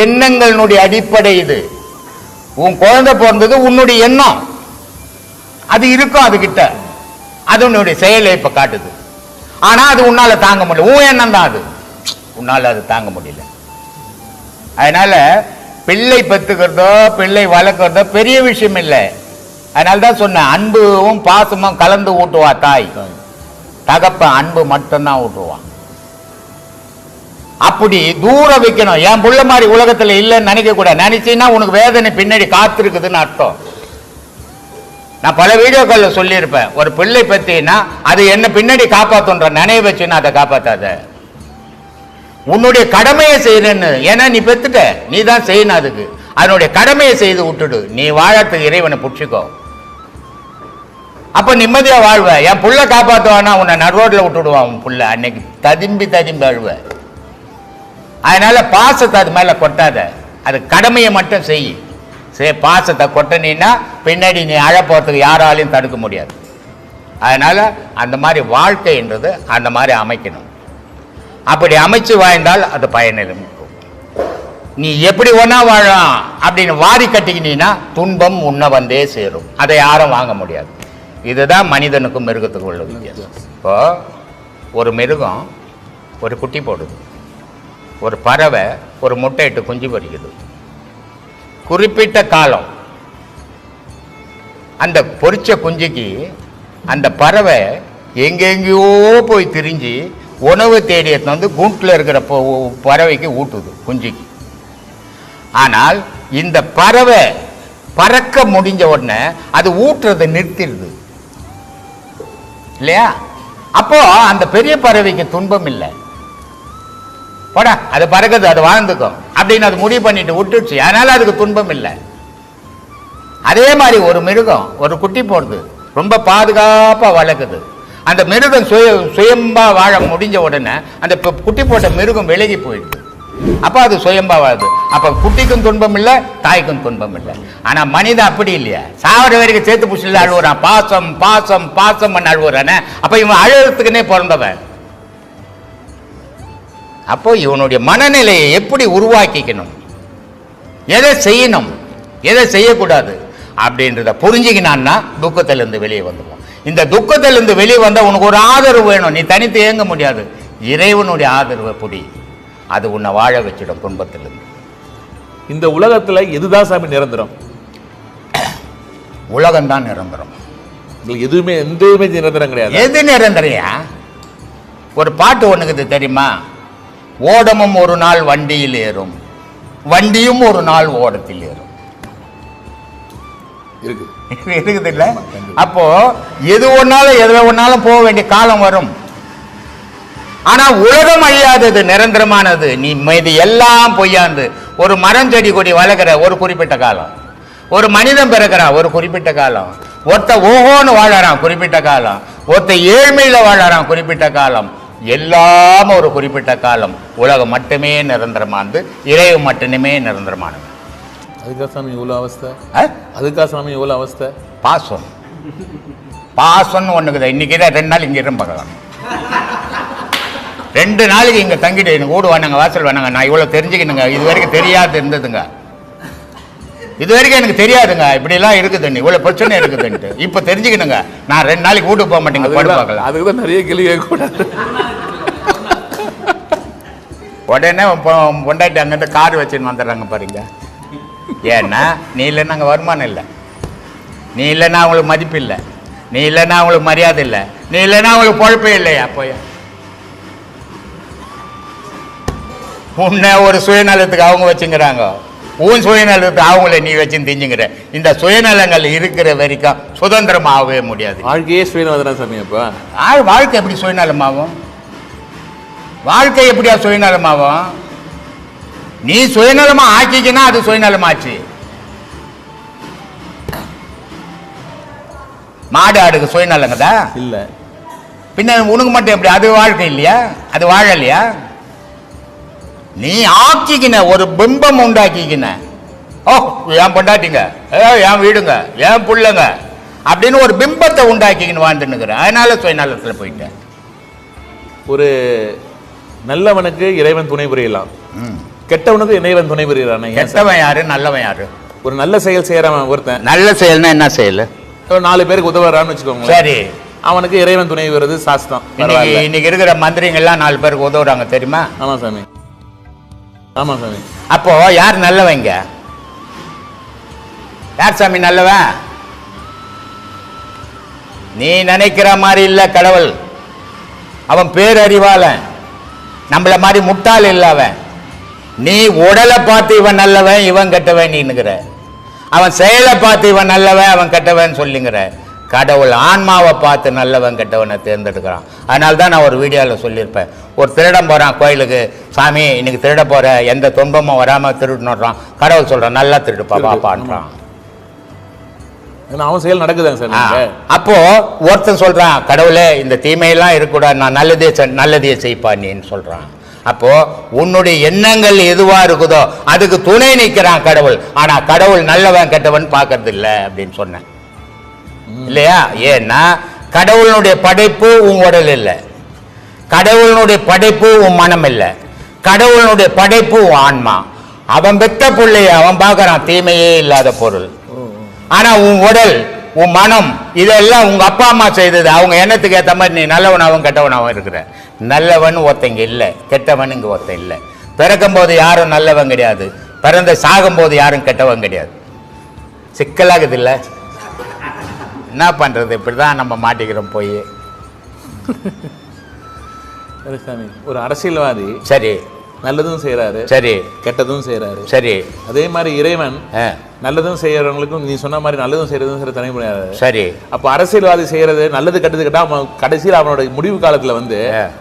எண்ணங்களுடைய அடிப்படை இது. உன் குழந்தை பிறந்தது உன்னுடைய எண்ணம், அது இருக்கும் அதுகிட்ட, அது உன்னுடைய செயலை இப்ப காட்டுது. ஆனா அது உன்னால தாங்க முடியல, உன் எண்ணம் தான் அது, உன்னால அது தாங்க முடியல. அதனால பிள்ளை பெற்றுக்கிறதோ பிள்ளை வளர்க்கிறதோ பெரிய விஷயம் இல்லை. அதனால்தான் சொன்னேன், அன்பும் பாசமும் கலந்து ஊட்டுவா தாய். தகப்பன் அன்பு மட்டும்தான் ஊட்டுவான். அப்படி தூர வைக்கணும். என் புள்ள மாதிரி உலகத்துல இல்லைன்னு நினைக்க கூடாது. நினைச்சீங்கன்னா உனக்கு வேதனை பின்னாடி காத்திருக்குதுன்னு அர்த்தம். நான் பல வீடியோக்கள்ல சொல்லியிருப்பேன், ஒரு பிள்ளை பத்தினா அது என்ன பின்னாடி காப்பாத்துன்ற நினைவு வச்சுன்னா அதை காப்பாத்தாத. உன்னுடைய கடமையை செய்யறேன்னு, ஏன்னா நீ பெத்துட்ட, நீ தான் செய்யணும் அதுக்கு. அதனுடைய கடமையை செய்து விட்டுடு. நீ வாழறதுக்கு இறைவனை புடிச்சுக்கோ, அப்ப நிம்மதியா வாழ்வ. என் புள்ள காப்பாத்துவானா உன்னை நடுரோட்ல விட்டுடுவான். உன் புள்ள அன்னைக்கு ததும்பி அழுவ. அதனால பாசத்தை அது மேல கொட்டாத, அது கடமையை மட்டும் செய். பாசத்தை கொட்டினா பின்னாடி நீ அழ போறதுக்கு யாராலையும் தடுக்க முடியாது. அதனால அந்த மாதிரி வாழ்க்கைன்றது அந்த மாதிரி அமைக்கணும். அப்படி அமைச்சு வாழ்ந்தால் அது பயனிலும். நீ எப்படி ஒன்னா வாழலாம் அப்படின்னு வாரி கட்டிக்கினா துன்பம் உன்னை வந்தே சேரும். அதை யாரும் வாங்க முடியாது. இதுதான் மனிதனுக்கும் மிருகத்துக்கும் உள்ள வித்தியாசம். இப்போ ஒரு மிருகம் ஒரு குட்டி போடுது, ஒரு பறவை ஒரு முட்டையிட்டு குஞ்சு பொரிக்குது. குறிப்பிட்ட காலம் அந்த பொரிச்ச குஞ்சுக்கு அந்த பறவை எங்கெங்கேயோ போய் திரிஞ்சு உணவு தேடிய வந்து கூட்டில் இருக்கிற பறவைக்கு ஊட்டுது குஞ்சுக்கு. ஆனால் இந்த பறவை பறக்க முடிஞ்ச உடனே அது ஊட்டுறதை நிறுத்திடுது இல்லையா? அப்போ அந்த பெரிய பறவைக்கு துன்பம் இல்லை. போடா அது பறக்குது, அது வாழ்ந்துக்கும் அப்படின்னு அது முடிவு பண்ணிட்டு விட்டுடுச்சு. அதனால அதுக்கு துன்பம் இல்லை. அதே மாதிரி ஒரு மிருகம் ஒரு குட்டி போடுது, ரொம்ப பாதுகாப்பா வளர்க்குது. அந்த மிருகம் சுயம்பா வாழ முடிஞ்ச உடனே அந்த குட்டி போட்ட மிருகம் விலகி போயிடுது. அப்ப அது சுயம்பா வாழுது. அப்ப குட்டிக்கும் துன்பம் இல்லை, தாய்க்கும் துன்பம் இல்லை. ஆனா மனிதன் அப்படி இல்லையா? சாவர வரைக்கும் சேர்த்து புடிச்சு அழுவுறான், பாசம் பாசம் பாசம் பண்ண அழுவுறானே. அப்ப இவன் அழுகிறதுக்குன்னே பிறந்தவன். அப்போ இவனுடைய மனநிலையை எப்படி உருவாக்கிக்கணும், எதை செய்யணும் எதை செய்யக்கூடாது அப்படின்றத புரிஞ்சுக்கினான்னா துக்கத்திலிருந்து வெளியே வந்துடும். இந்த துக்கத்திலிருந்து வெளியே வந்தால் உனக்கு ஒரு ஆதரவு வேணும். நீ தனித்து இயங்க முடியாது. இறைவனுடைய ஆதரவை புடி, அது உன்னை வாழ வச்சிடும் துன்பத்திலிருந்து. இந்த உலகத்துல எதுதான் சாமி நிரந்தரம்? உலகம்தான் நிரந்தரம். எதுவுமே எதுவுமே நிரந்தரம் கிடையாது. எது நிரந்தரையா? ஒரு பாட்டு ஒண்ணுக்குது தெரியுமா? ஓடமும் ஒரு நாள் வண்டியில் ஏறும், வண்டியும் ஒரு நாள் ஓடத்தில் ஏறும். இருக்குது இல்ல? அப்போ எது ஒன்னாலும் எது ஒன்னாலும் போக வேண்டிய காலம் வரும். ஆனா உலகம் அழியாதது, நிரந்தரமானது. நீ மீது எல்லாம் பொய்யாந்து. ஒரு மரம் செடி கொடி வளர்க்கிற ஒரு குறிப்பிட்ட காலம், ஒரு மனிதன் பிறக்கிறான் ஒரு குறிப்பிட்ட காலம், ஒருத்த ஓஹோன்னு வாழறான் குறிப்பிட்ட காலம், ஒருத்த ஏழ்மையில வாழறான் குறிப்பிட்ட காலம், எல்லாம் ஒரு குறிப்பிட்ட காலம். உலகம் மட்டுமே நிரந்தரமானது, இறைவன் மட்டுமே நிரந்தரமானது. அதுக்கா சாமி இவ்வளவு அவஸ்தை? அதுக்கா சாமி இவ்வளவு அவஸ்தை? பாசம் பாசம்னு ஒண்ணுக்குது. இன்னைக்கு 2 நாள் இங்க இருந்து பார்க்கலாம், 2 நாளைக்கு இங்க தங்கிட்டு எனக்கு வீடு வேணாங்க, வாசல் வேணாங்க. நான் இவ்வளவு தெரிஞ்சுக்கணுங்க. இது வரைக்கும் தெரியாது இருந்ததுங்க. இது வரைக்கும் எனக்கு தெரியாதுங்க இப்படி எல்லாம் இருக்குதுன்னு, இவ்வளவு பிரச்சனை இருக்குதுன்ட்டு. இப்ப தெரிஞ்சுக்கணுங்க. நான் 2 நாளைக்கு வீட்டுக்கு போக மாட்டேங்க, படு பார்க்கலாம். அதுக்குதான் நிறைய கேள்வி கேட்கக்கூடாது. உடனே பொண்டாட்டி அங்கிட்ட கார் வச்சுன்னு வந்துடுறாங்க பாருங்க. ஏன்னா நீ இல்லைன்னா அங்கே வருமானம் இல்லை, நீ இல்லைன்னா அவங்களுக்கு மதிப்பு இல்லை, நீ இல்லைன்னா அவங்களுக்கு மரியாதை இல்லை, நீ இல்லைன்னா அவங்களுக்கு பொழப்பே இல்லையா? போய் உன்னை ஒரு சுயநலத்துக்கு அவங்க வச்சுங்கிறாங்க, உன் சுயநலத்துக்கு அவங்கள நீ வச்சுன்னு திஞ்சுங்கிற. இந்த சுயநலங்கள் இருக்கிற வரைக்கும் சுதந்திரமாகவே முடியாது. வாழ்க்கையே சுயநலம் சாமி. அப்ப வாழ்க்கை எப்படி சுயநலமாகும்? வாழ்க்கை எப்படியா சுயநலமாகும்? நீ சுயநலமா ஆக்கிக்கினா அது சுயநலமாச்சு. மாடு ஆடுக்கு சுயநலங்கதா இல்ல, பின்ன உனக்கு மட்டும் எப்படி? அது வாழ்க்கை இல்லையா? அது வாழலையா? நீ ஆக்கிக்கின ஒரு பிம்பம் உண்டாக்கிக்கின. ஓ என் பொண்டாட்டிங்க, என் வீடுங்க, என் புள்ளைங்க அப்படின்னு ஒரு பிம்பத்தை உண்டாக்கிக்கின்னு வாழ்ந்துன்னுக்குற. அதனால சுயநலத்தில் போயிட்டேன். ஒரு நல்லவனுக்கு இறைவன் துணை புரியலாம், கெட்டவனுக்கு இறைவன் துணை புரியறானே. கெட்டவன் யாரு, நல்லவன் யாரு? ஒரு நல்ல செயல் செய்யறவன் ஒருத்தன். நல்ல செயல்னா என்ன செயல்? 4 பேருக்கு உதவுறான்னு வச்சுக்கோங்க. சரி, அவனுக்கு இறைவன் துணை வருது சாஸ்திரம். இன்னைக்கு இருக்கிற மந்திரிங்க எல்லாம் 4 பேருக்கு உதவுறாங்க தெரியுமா? ஆமா சாமி, ஆமா சாமி. அப்போ யார் நல்லவங்க? யார் சாமி நல்லவன்? நீ நினைக்கிற மாதிரி இல்ல கடவுள். அவன் பேரறிவாளன், நம்மள மாதிரி முட்டாள் இல்ல அவன். நீ உடலை பார்த்து இவன் நல்லவன் இவன் கெட்டவன் நீங்கிற, அவன் செயலை பார்த்து இவன் நல்லவன் அவன் கெட்டவன் சொல்லுங்கிற. கடவுள் ஆன்மாவை பார்த்து நல்லவன் கெட்டவனை தேர்ந்தெடுக்கிறான். அதனால தான் நான் ஒரு வீடியோவில் சொல்லியிருப்பேன், ஒரு திருடன் போகிறான் கோயிலுக்கு, சாமி இன்னைக்கு திருட போகிற, எந்த துன்பமும் வராமல் திருடுனுறான். கடவுள் சொல்கிறான் நல்லா திருடுப்பா பாப்பான்றான். அவன் செயல் நடக்குதாங்க சார். அப்போ ஒருத்தன் சொல்றான், கடவுளே இந்த தீமையெல்லாம் இருக்கக்கூடாது, நான் நல்லதையே செய்ப்பான்னு சொல்றான். அப்போ உன்னுடைய எண்ணங்கள் எதுவா இருக்குதோ அதுக்கு துணை நிற்கிறான் கடவுள். ஆனா கடவுள் நல்லவன் கெட்டவன் பார்க்கறது இல்லை அப்படின்னு சொன்னேன் இல்லையா? ஏன்னா கடவுளுடைய படைப்பு உன் உடல் இல்லை, கடவுளுடைய படைப்பு உன் மனம் இல்லை, கடவுளுடைய படைப்பு உன் ஆன்மா. அவன் பெத்த பிள்ளைய அவன் பார்க்கறான் தீமையே இல்லாத பொருள். ஆனா உன் உடல், உன் மனம், இதெல்லாம் உங்க அப்பா அம்மா செய்தது. அவங்க எண்ணத்துக்கு ஏற்ற மாதிரி நீ நல்லவனாகவும் கெட்டவனாகவும் இருக்கிற. நல்லவன் ஒருத்தங்க இல்லை, கெட்டவன் இங்க ஒருத்தன் இல்லை. பிறக்கும் போது யாரும் நல்லவன் கிடையாது, பிறந்த சாகும் போது யாரும் கெட்டவன் கிடையாது. சிக்கலாகுது இல்லை? என்ன பண்றது? இப்படிதான் நம்ம மாட்டிக்கிறோம் போய். சாமி ஒரு அரசியல்வாதி சரி நல்லதும் செய்யறாரு, சரி கெட்டதும் செய்யறாரு, சரி. அதே மாதிரி இறைவன் நல்லதும் செய்யறவங்களுக்கும் நீ சொன்ன மாதிரி நல்லதும் செய்யறதும் சரி தனி முடியாது. சரி. அப்ப அரசியல்வாதி செய்யறது நல்லது கெட்டது கேட்டா அவன் கடைசியில் அவனோட முடிவு காலத்துல வந்து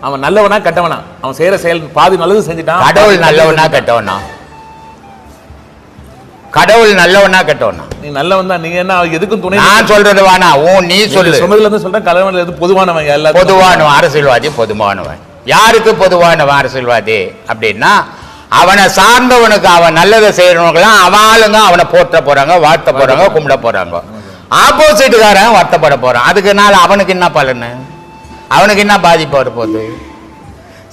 அவன் நல்லவனா கெட்டவனா, அவன் செய்யற செயல் பாதி நல்லது செஞ்சுட்டான். கடவுள் நல்லவனா கெட்டவனா? கடவுள் நல்லவனா கெட்டவனா? நீ நல்லவன் தான். நீங்க என்ன எதுக்கும் துணை? நான் சொல்றது வேணா, நீ சொல்லு. சொன்னதுல இருந்து சொல்றேன், கடவுள் எது பொதுவானவன், எல்லாரும் பொதுவானவன். அரசியல்வாதி பொதுவானவன். யாருக்கு பொதுவானவன் அரசியல்வாதி அப்படின்னா, அவனை சார்ந்தவனுக்கு, அவன் நல்லதை செய்யறவங்களாம் அவளுங்க அவனை போற்ற போறாங்க, வாழ்த்த போறாங்க, கும்பிட போறாங்க. ஆப்போசிட்டுக்காரன் வருத்தப்பட போறான். அதுக்குனால அவனுக்கு என்ன பலனு, அவனுக்கு என்ன பாதிப்பு வரப்போகுது?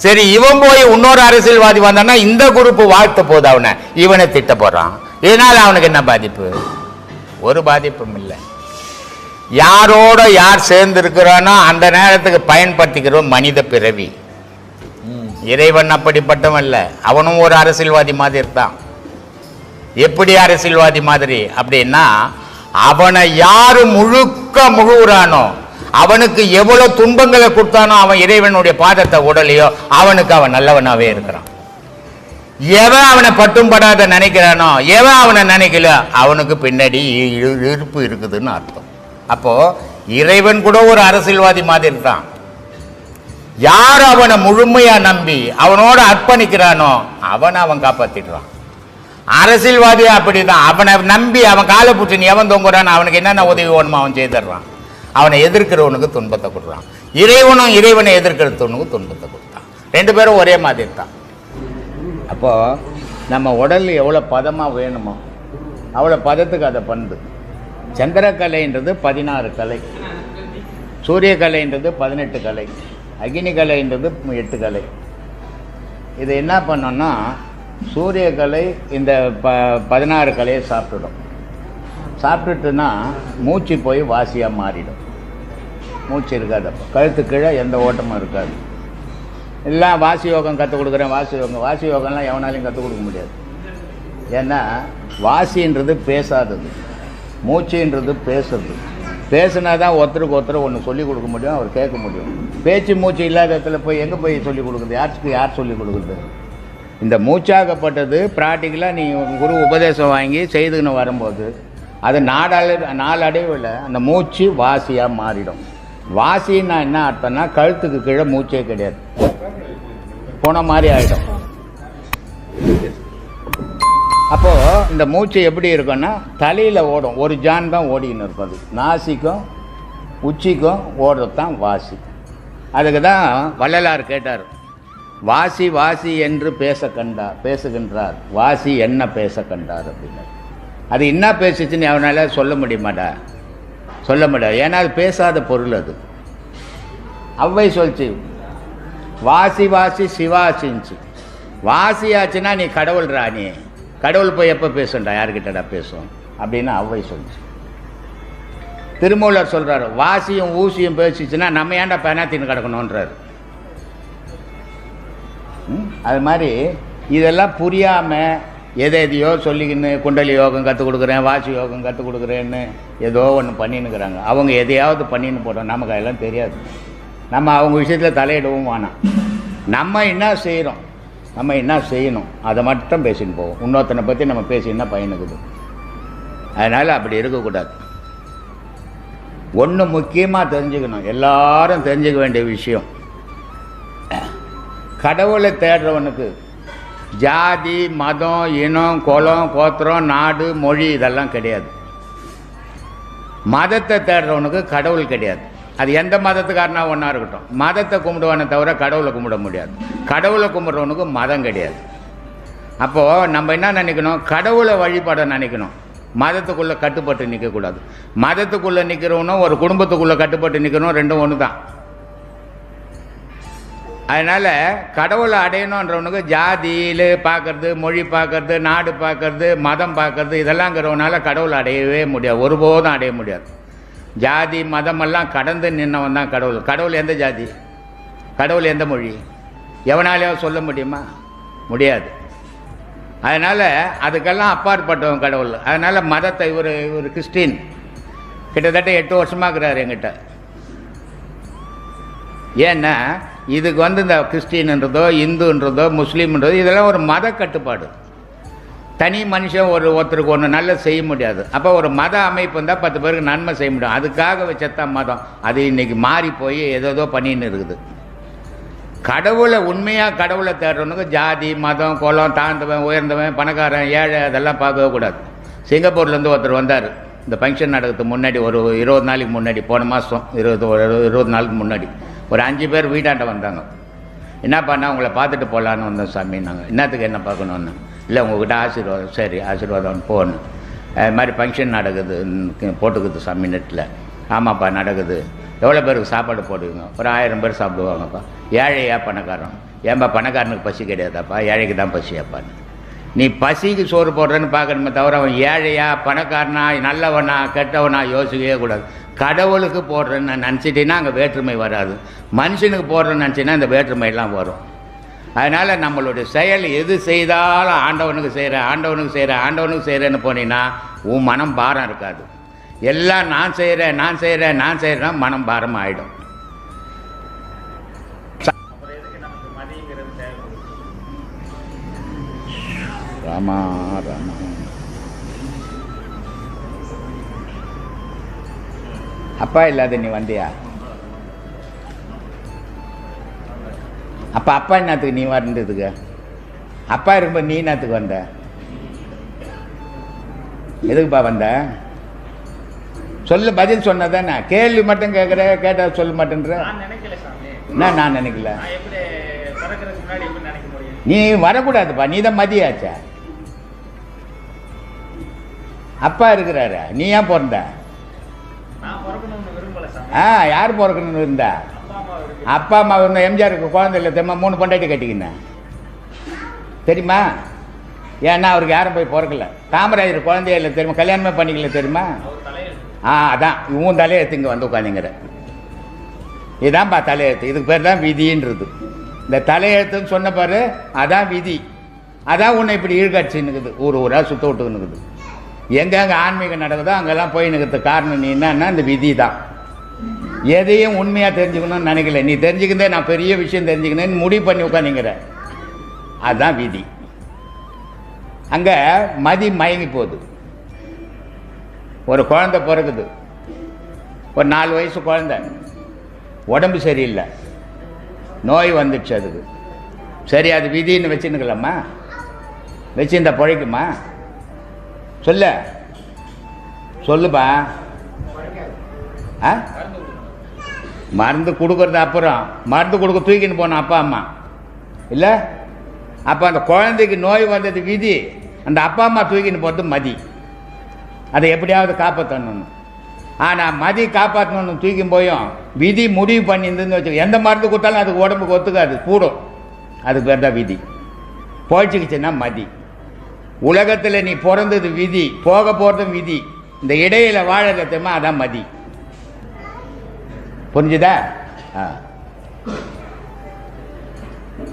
சரி, இவன் போய் இன்னொரு அரசியல்வாதி வந்தான்னா இந்த குரூப் வாழ்த்த போது அவனை, இவனை திட்ட போறான். இதனால அவனுக்கு என்ன பாதிப்பு? ஒரு பாதிப்பும் இல்லை. யாரோட யார் சேர்ந்து இருக்கிறானோ அந்த நேரத்துக்கு பயன்படுத்திக்கிறோம் மனித பிறவி. இறைவன் அப்படிப்பட்டவன் இல்லை, அவனும் ஒரு அரசியல்வாதி மாதிரி இருக்கான். எப்படி அரசியல்வாதி மாதிரி அப்படின்னா, அவனை யாரு முழுகுறானோ, அவனுக்கு எவ்வளவு துன்பங்களை கொடுத்தானோ, அவன் இறைவனுடைய பாதத்தை உடலையோ அவனுக்கு அவன் நல்லவனாவே இருக்கிறான். எவன் அவனை பட்டும் படாத நினைக்கிறானோ, எவன் அவனை நினைக்கல, அவனுக்கு பின்னாடி இருப்பு இருக்குதுன்னு அர்த்தம். அப்போ இறைவன் கூட ஒரு அரசியல்வாதி மாதிரி இருக்கான். யார் அவனை முழுமையா நம்பி அவனோட அர்ப்பணிக்கிறானோ அவன் காப்பாத்திடுறான். அரசியல்வாதி அப்படிதான். அவனை நம்பி அவன் காலை பூச்சி எவன் தொங்குறான், அவனுக்கு என்னென்ன உதவி வேணுமோ அவன் செய்துடுறான். அவனை எதிர்க்கிறவனுக்கு துன்பத்தை கொடுறான். இறைவனும் இறைவனை எதிர்க்கிறவனுக்கு துன்பத்தை கொடுத்தான். ரெண்டு பேரும் ஒரே மாதிரி தான். அப்போ நம்ம உடல் எவ்வளோ பதமாக வேணுமோ அவ்வளோ பதத்துக்கு அதை பண்ணுது. சந்திரக்கலைன்றது 16 கலை, சூரிய கலைன்றது 18 கலை, அக்னி கலைன்றது 8 கலை. இது என்ன பண்ணோன்னா, சூரிய கலை இந்த 16 கலையை சாப்பிட்டுடும். சாப்பிட்டுட்டுன்னா மூச்சு போய் வாசியாக மாறிடும். மூச்சு இருக்காது, அப்போ கழுத்து கீழே எந்த ஓட்டமும் இருக்காது. எல்லாம் வாசி யோகம் கற்றுக் கொடுக்குறேன், வாசி யோகம்லாம் எவனாலையும் கற்றுக் கொடுக்க முடியாது. ஏன்னா வாசின்றது பேசாதது, மூச்சுன்றது பேசுறது. பேசுனா தான் ஒருத்தருக்கு ஒருத்தர் ஒன்று சொல்லிக் கொடுக்க முடியும், அவர் கேட்க முடியும். பேச்சு மூச்சு இல்லாத இடத்துல போய் எங்கே போய் சொல்லிக் கொடுக்குறது? யார் சொல்லிக் கொடுக்குறது? இந்த மூச்சாகப்பட்டது ப்ராக்டிக்கலாக நீ குரு உபதேசம் வாங்கி செய்துன்னு வரும்போது அது நாளடைவில் அந்த மூச்சு வாசியாக மாறிடும். வாசின்னா என்ன அர்த்தம்னா, கழுத்துக்கு கீழே மூச்சே கிடையாது, போன மாதிரி ஆகிடும். அப்போது இந்த மூச்சு எப்படி இருக்குன்னா, தலையில் ஓடும், ஒரு ஜான் தான் ஓடின்னு இருக்கும். அது நாசிக்கும் உச்சிக்கும் ஓடுறது தான் வாசி. அதுக்கு தான் வள்ளலார் கேட்டார், வாசி வாசி என்று பேசுகின்றார், வாசி என்ன பேச கண்டார் அப்படின்னு. அது என்ன பேசிச்சுன்னு அவனால சொல்ல முடியாது. ஏன்னா அது பேசாத பொருள். அது அவ்வை சொல்லிச்சு, வாசி வாசி சிவாசிச்சு. வாசி ஆச்சுன்னா நீ கடவுள் ராணி, கடவுள் போய் எப்போ பேசுண்டா, யாருக்கிட்டடா பேசும் அப்படின்னு அவ்வை சொல்லிச்சு. திருமூலர் சொல்றாரு, வாசியும் ஊசியும் பேசிச்சுன்னா நம்ம ஏன்டா பெனாத்தின்னு கிடக்கணுன்றாரு. அது மாதிரி இதெல்லாம் புரியாமல் எதையோ சொல்லிக்கின்னு குண்டலி யோகம் கற்றுக் கொடுக்குறேன், வாசி யோகம் கற்றுக் கொடுக்குறேன்னு ஏதோ ஒன்று பண்ணின்னுக்குறாங்க. அவங்க எதையாவது பண்ணின்னு போட்டோம், நமக்கு அதெல்லாம் தெரியாது. நம்ம அவங்க விஷயத்தில் தலையிடவும் வேணாம். நம்ம என்ன செய்யணும் அதை மட்டும் பேசின்னு போவோம். இன்னொருத்தனை பற்றி நம்ம பேசி என்ன பயனுக்குது? அதனால் அப்படி இருக்கக்கூடாது. ஒன்று முக்கியமாக தெரிஞ்சுக்கணும், எல்லாரும் தெரிஞ்சுக்க வேண்டிய விஷயம், கடவுளை தேடுறவனுக்கு ஜாதி மதம் இனம் குலம் கோத்திரம் நாடு மொழி இதெல்லாம் கிடையாது. மதத்தை தேடுறவனுக்கு கடவுள் கிடையாது. அது எந்த மதத்துக்காரனா ஒன்றா இருக்கட்டும், மதத்தை கும்பிடுவானே தவிர கடவுளை கும்பிட முடியாது. கடவுளை கும்பிட்றவனுக்கு மதம் கிடையாது. அப்போது நம்ம என்ன நினைக்கணும், கடவுளை வழிபாட நினைக்கணும், மதத்துக்குள்ளே கட்டுப்பட்டு நிற்கக்கூடாது. மதத்துக்குள்ளே நிற்கிறவனும் ஒரு குடும்பத்துக்குள்ளே கட்டுப்பட்டு நிற்கணும், ரெண்டும் ஒன்று தான். அதனால் கடவுளை அடையணுன்றவனுக்கு ஜாதியில் பார்க்கறது, மொழி பார்க்கறது, நாடு பார்க்கறது, மதம் பார்க்கறது இதெல்லாம்ங்கிறவனால கடவுளை அடையவே முடியாது, ஒருபோதும் அடைய முடியாது. ஜாதி மதமெல்லாம் கடந்து நின்னவன் தான் கடவுள். கடவுள் எந்த ஜாதி, கடவுள் எந்த மொழி, எவனாலேயும் சொல்ல முடியுமா? முடியாது. அதனால் அதுக்கெல்லாம் அப்பாற்பட்டவன் கடவுள். அதனால் மதத்தை இவர் கிறிஸ்டின் கிட்டத்தட்ட 8 வருஷமாக இருக்கிறார் என்கிட்ட. ஏன்னா இதுக்கு இந்த கிறிஸ்டின்ன்றதோ இந்துன்றதோ முஸ்லீம்ன்றதோ இதெல்லாம் ஒரு மத கட்டுப்பாடு. தனி மனுஷன் ஒருத்தருக்கு ஒன்று நல்ல செய்ய முடியாது. அப்போ ஒரு மத அமைப்பு இருந்தால் 10 பேருக்கு நன்மை செய்ய முடியும். அதுக்காக வச்சத்தான் மதம். அது இன்றைக்கி மாறி போய் ஏதோ பண்ணின்னு இருக்குது. கடவுளை உண்மையாக கடவுளை தேடுறவனுக்கு ஜாதி மதம் குலம் தாழ்ந்தவன் உயர்ந்தவன் பணக்காரன் ஏழை அதெல்லாம் பார்க்கவே கூடாது. சிங்கப்பூர்லேருந்து ஒருத்தர் வந்தார் இந்த ஃபங்க்ஷன் நடக்கிறதுக்கு முன்னாடி, ஒரு 20 நாளைக்கு முன்னாடி, போன மாதம் 20 நாளுக்கு முன்னாடி ஒரு 5 பேர் வீட்டாண்ட வந்தாங்க. என்ன பண்ணால் உங்களை பார்த்துட்டு போகலான்னு வந்தோம் சாமி. நாங்கள் என்னத்துக்கு என்ன பார்க்கணுன்னு, இல்லை உங்கள்கிட்ட ஆசீர்வாதம். சரி ஆசீர்வாதம் போகணும். அது மாதிரி ஃபங்க்ஷன் நடக்குது போட்டுக்குது சாமி நெட்டில். ஆமாப்பா நடக்குது. எவ்வளோ பேருக்கு சாப்பாடு போடுவீங்க? ஒரு 1000 பேர் சாப்பிடுவாங்கப்பா. ஏழையா பணக்காரன்? ஏன்பா பணக்காரனுக்கு பசி கிடையாதாப்பா, ஏழைக்கு தான் பசியாப்பான்னு. நீ பசிக்கு சோறு போடுறேன்னு பார்க்கணுமே தவிர அவன் ஏழையா பணக்காரனா நல்லவனா கெட்டவனா யோசிக்கவே கூடாது. கடவுளுக்கு போடுறேன்னு நினச்சிட்டின்னா அங்கே வேற்றுமை வராது. மனுஷனுக்கு போடுறேன்னு நினச்சின்னா இந்த வேற்றுமையெல்லாம் வரும். அதனால் நம்மளுடைய செயல் எது செய்தாலும் ஆண்டவனுக்கு செய்கிறேன் ஆண்டவனுக்கு செய்கிறேன் ஆண்டவனுக்கு செய்கிறேன்னு போனீங்கன்னா உன் மனம் பாரம் இருக்காது. எல்லாம் நான் செய்கிறேன் நான் செய்கிறேன் நான் செய்கிறேன்னா மனம் பாரம் ஆகிடும். ராமா ராமா அப்பா இல்லாத நீ வந்தியா? அப்போ அப்பா என்னத்துக்கு நீ வரதுக்கு? அப்பா இருக்கும்போது நீ என்னத்துக்கு வந்த? எதுக்குப்பா வந்த? சொல்லு, பதில் சொன்னதானே. கேள்வி மட்டும் கேட்குற, கேட்டால் சொல்ல மாட்டேன்ற. என்ன நான் நினைக்கல? நீ வரக்கூடாதுப்பா, நீ தான் மதியாச்சா. அப்பா இருக்கிறாரு, நீ ஏன் பிறந்த? யார் பிறக்கணும்னு இருந்தா? அப்பா அம்மா இருந்த எம்ஜிஆருக்கு குழந்தை இல்லை தெரியுமா? 3 பொண்டாட்டி கட்டிக்கினேன் தெரியுமா? ஏன்னா அவருக்கு யாரும் போய் பிறக்கல. காமராஜர் குழந்தைய இல்லை தெரியுமா? கல்யாணமே பண்ணிக்கல தெரியுமா? அதான் இவன் தலையெழுத்து இங்கே வந்து உட்காந்துங்கிற. இதுதான்ப்பா தலையெழுத்து. இதுக்கு பேர் தான் விதின்றது. இந்த தலையெழுத்துன்னு சொன்ன பாரு, அதான் விதி. அதான் உன்னை இப்படி ஈழ்காட்சின்னுக்குது, ஊராக சுத்த விட்டுக்குன்னுக்குது. எங்கெங்கே ஆன்மீகம் நடக்குதோ அங்கெல்லாம் போய் நிற்கிறதுக்கு காரணம் நீ என்னன்னா இந்த விதி தான். எதையும் உண்மையாக தெரிஞ்சுக்கணும்னு நினைக்கல. நீ தெரிஞ்சுக்கிறதே நான் பெரிய விஷயம் தெரிஞ்சுக்கணும்னு முடிவு பண்ணி உட்காந்துங்கிற. அதுதான் விதி. அங்கே மதி மயங்கி போகுது. ஒரு குழந்தை பிறகுது, ஒரு 4 வயசு குழந்தை, உடம்பு சரியில்லை, நோய் வந்துடுச்சு அதுக்கு. சரி அது விதின்னு வச்சுன்னுக்கலாமா? வச்சுருந்தா பிழைக்குமா? சொல்லுப்பா. மருந்து கொடுக்கறது அப்புறம், மருந்து கொடுக்க தூக்கின்னு போனோம் அப்பா அம்மா இல்லை. அப்போ அந்த குழந்தைக்கு நோய் வந்தது விதி, அந்த அப்பா அம்மா தூக்கின்னு போகிறது மதி. அதை எப்படியாவது காப்பாற்றணும். ஆனால் மதி காப்பாற்றணும்னு தூக்கின்னு போயும் விதி முடிவு பண்ணியிருந்துன்னு வச்சுக்கோ, எந்த மருந்து கொடுத்தாலும் அதுக்கு உடம்புக்கு ஒத்துக்காது, கூடும். அதுக்கு பேர் தான் விதி. போய்ச்சிக்கிச்சுன்னா மதி. உலகத்தில் நீ பிறந்தது விதி, போக போகிறதும் விதி. இந்த இடையில வாழறதுமா அதான் மதி. புரிஞ்சுதா?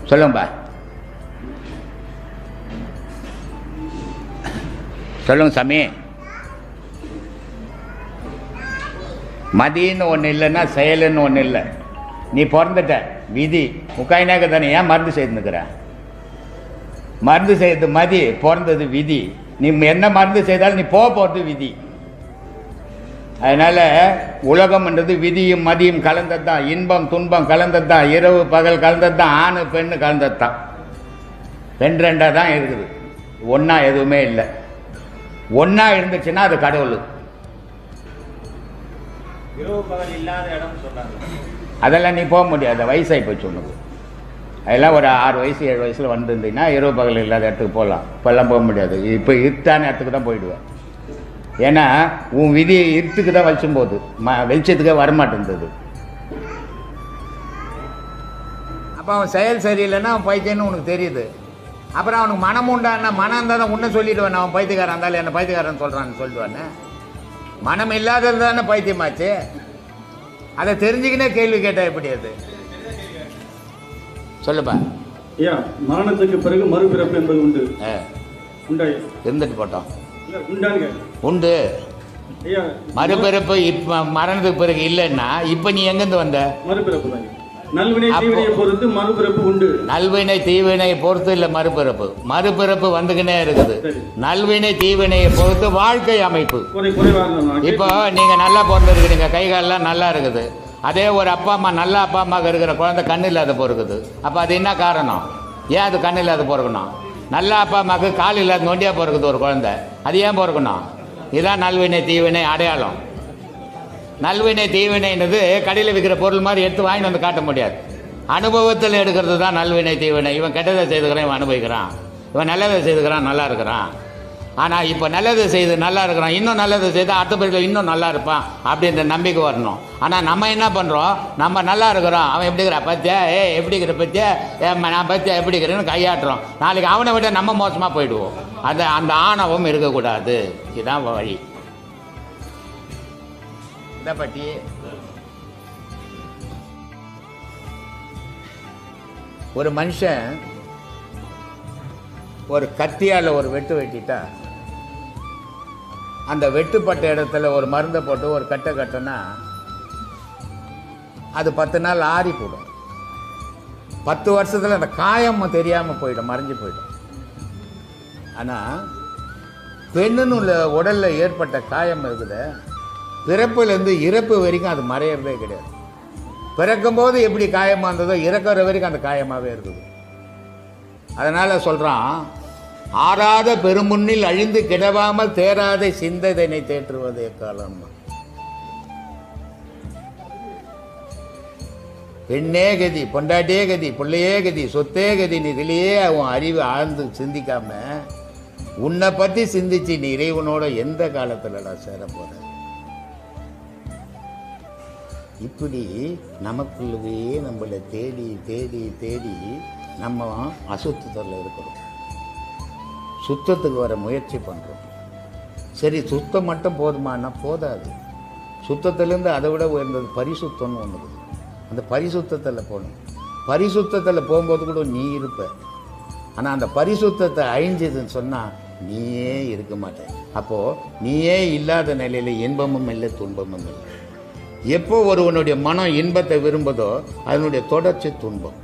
சொல்லுங்கப்பா, சொல்லுங்க சாமி. மதின்னு ஒன்று இல்லைன்னா செயலுன்னு ஒன்று இல்லை. நீ பிறந்துட்ட விதி உட்காயினாக்க தானே. ஏன் மருந்து செய்துன்னுக்கிற? மருந்து செய்யறது மதி, பிறந்தது விதி. நீ என்ன மருந்து செய்தாலும் நீ போகிறது விதி. அதனால உலகம்ன்றது விதியும் மதியும் கலந்தது தான், இன்பம் துன்பம் கலந்தது தான், இரவு பகல் கலந்தது தான், ஆணு பெண்ணு கலந்தது தான். ரெண்டா தான் இருக்குது, ஒன்றா எதுவுமே இல்லை. ஒன்றா இருந்துச்சுன்னா அது கடவுள். அதெல்லாம் நீ போக முடியாது, வயசாகி போச்சு உனக்கு. அதெல்லாம் ஒரு 6 வயசு 7 வயசில் வந்துருந்தீங்கன்னா இரவு பகல் இல்லாத இடத்துக்கு போகலாம். இப்போல்லாம் போக முடியாது. இப்போ இருட்டான இடத்துக்கு தான் போயிடுவேன். ஏன்னா உன் விதி இருட்டுக்கு தான் வலிச்சும் போகுது, வெளிச்சத்துக்கே வரமாட்டேன்றது. அப்போ அவன் செயல் சரியில்லைன்னா அவன் பைத்தியன்னு உனக்கு தெரியுது. அப்புறம் அவனுக்கு மனம் உண்டான மனம் இருந்தால் தான் உன்னை சொல்லிடுவேன், அவன் பைத்தியக்காரன் இருந்தாலும் என்ன பைத்தியக்காரன் சொல்கிறான்னு சொல்லிடுவானே. மனம் இல்லாதது தானே பைத்தியமாச்சு. அதை தெரிஞ்சுக்கினே கேள்வி கேட்டால் எப்படி அது? சொல்லுப்பா. ஐயா, மரணத்துக்கு பிறகு மறுபிறப்பு என்பது உண்டு. இருந்துட்டு போட்டோம். உண்டு. மறுபிறப்பு இப்ப மரணத்துக்கு பிறகு இல்லைன்னா இப்ப நீ எங்கிருந்து வந்த? மறுபிறப்பு தான். நல்வினை தீவினையை பொறுத்து மறுபிறப்பு உண்டு. நல்வினை தீவினை பொறுத்து இல்ல மறுபிறப்பு. மறுபிறப்பு வந்துகினே இருக்குது. நல்வினை தீவினையை பொறுத்து வாழ்க்கை அமைப்பு. இப்போ நீங்க நல்லா பிறந்திருக்கிறீங்க, கை காலெல்லாம் நல்லா இருக்குது. அதே ஒரு அப்பா அம்மா நல்ல அப்பா அம்மாவுக்கு இருக்கிற குழந்தை கண்ணு இல்லாத பிறகுது. அப்போ அது என்ன காரணம்? ஏன் அது கண்ணு இல்லாத பிறக்கணும்? நல்ல அப்பா அம்மாவுக்கு கால் இல்லாத நொண்டியாக பிறகுது ஒரு குழந்தை, அது ஏன் பிறக்கணும்? இதுதான் நல்வினை தீவினை அடையாளம். நல்வினை தீவினைன்றது கடையில் விற்கிற பொருள் மாதிரி எடுத்து வாங்கிட்டு வந்து காட்ட முடியாது. அனுபவத்தில் எடுக்கிறது தான் நல்வினை தீவினை. இவன் கெட்டதை செய்துக்கிறான், இவன் அனுபவிக்கிறான். இவன் நல்லதை செய்துக்கிறான், நல்லா இருக்கிறான். ஆனால் இப்போ நல்லது செய்து நல்லா இருக்கிறான், இன்னும் நல்லது செய்து அடுத்த பிறகு இன்னும் நல்லா இருப்பான் அப்படின்ற நம்பிக்கை வரணும். ஆனால் நம்ம என்ன பண்ணுறோம்? நம்ம நல்லா இருக்கிறோம், அவன் எப்படி இருக்கிறா பத்தியா, எப்படி இருக்கிற பத்தியா, நான் பத்தியா எப்படி இருக்கிறேன்னு கையாட்டுறோம். நாளைக்கு அவனை விட நம்ம மோசமாக போயிடுவோம். அந்த ஆணவம் இருக்கக்கூடாது. இதுதான் வழி. இதை பற்றி ஒரு மனுஷன் ஒரு கத்தியால் ஒரு வெட்டு வெட்டிட்டா அந்த வெட்டுப்பட்ட இடத்துல ஒரு மருந்தை போட்டு ஒரு கட்டை கட்டினா அது 10 நாள் ஆறி போடும். 10 வருஷத்தில் அந்த காயம் தெரியாமல் போயிடும், மறைஞ்சு போயிடும். ஆனால் பெண்ணுன்னு உள்ள உடலில் ஏற்பட்ட காயம் இருக்குது, பிறப்புலேருந்து இறப்பு வரைக்கும் அது மறையிறதே கிடையாது. பிறக்கும்போது எப்படி காயமாக இருந்ததோ இறக்குற வரைக்கும் அந்த காயமாகவே இருக்குது. அதனால் சொல்கிறான், ஆறாத பெருமுன்னில் அழிந்து கிடவாமல் தேராத சிந்ததனை தேற்றுவது எக்காலம். பெண்ணே கதி, பொண்டாட்டியே கதி, பிள்ளையே கதி, சொத்தே கதி, இதிலேயே அவன் அறிவு ஆழ்ந்து சிந்திக்காம உன்னை பற்றி சிந்திச்சு நீ இறைவனோட எந்த காலத்துலடா சேர போற? இப்படி நமக்குள்ளவே நம்மளை தேடி தேடி தேடி நம்ம அசுத்தத்தில் இருக்கிறோம். சுத்தத்துக்கு வர முயற்சி பண்ணுறோம். சரி, சுத்தம் மட்டும் போதுமானா போதாது. சுத்தத்திலேருந்து அதை விட உயர்ந்தது பரிசுத்தம்னு ஒன்று இருக்குது. அந்த பரிசுத்தத்தில் போகணும். பரிசுத்தத்தில் போகும்போது கூட நீ இருப்ப. ஆனால் அந்த பரிசுத்தத்தை அழிஞ்சதுன்னு சொன்னால் நீயே இருக்க மாட்டேன். அப்போது நீயே இல்லாத நிலையில் இன்பமும் இல்லை, துன்பமும் இல்லை. எப்போ ஒருவனுடைய மனம் இன்பத்தை விரும்புதோ அதனுடைய தொடர்ச்சி துன்பம்.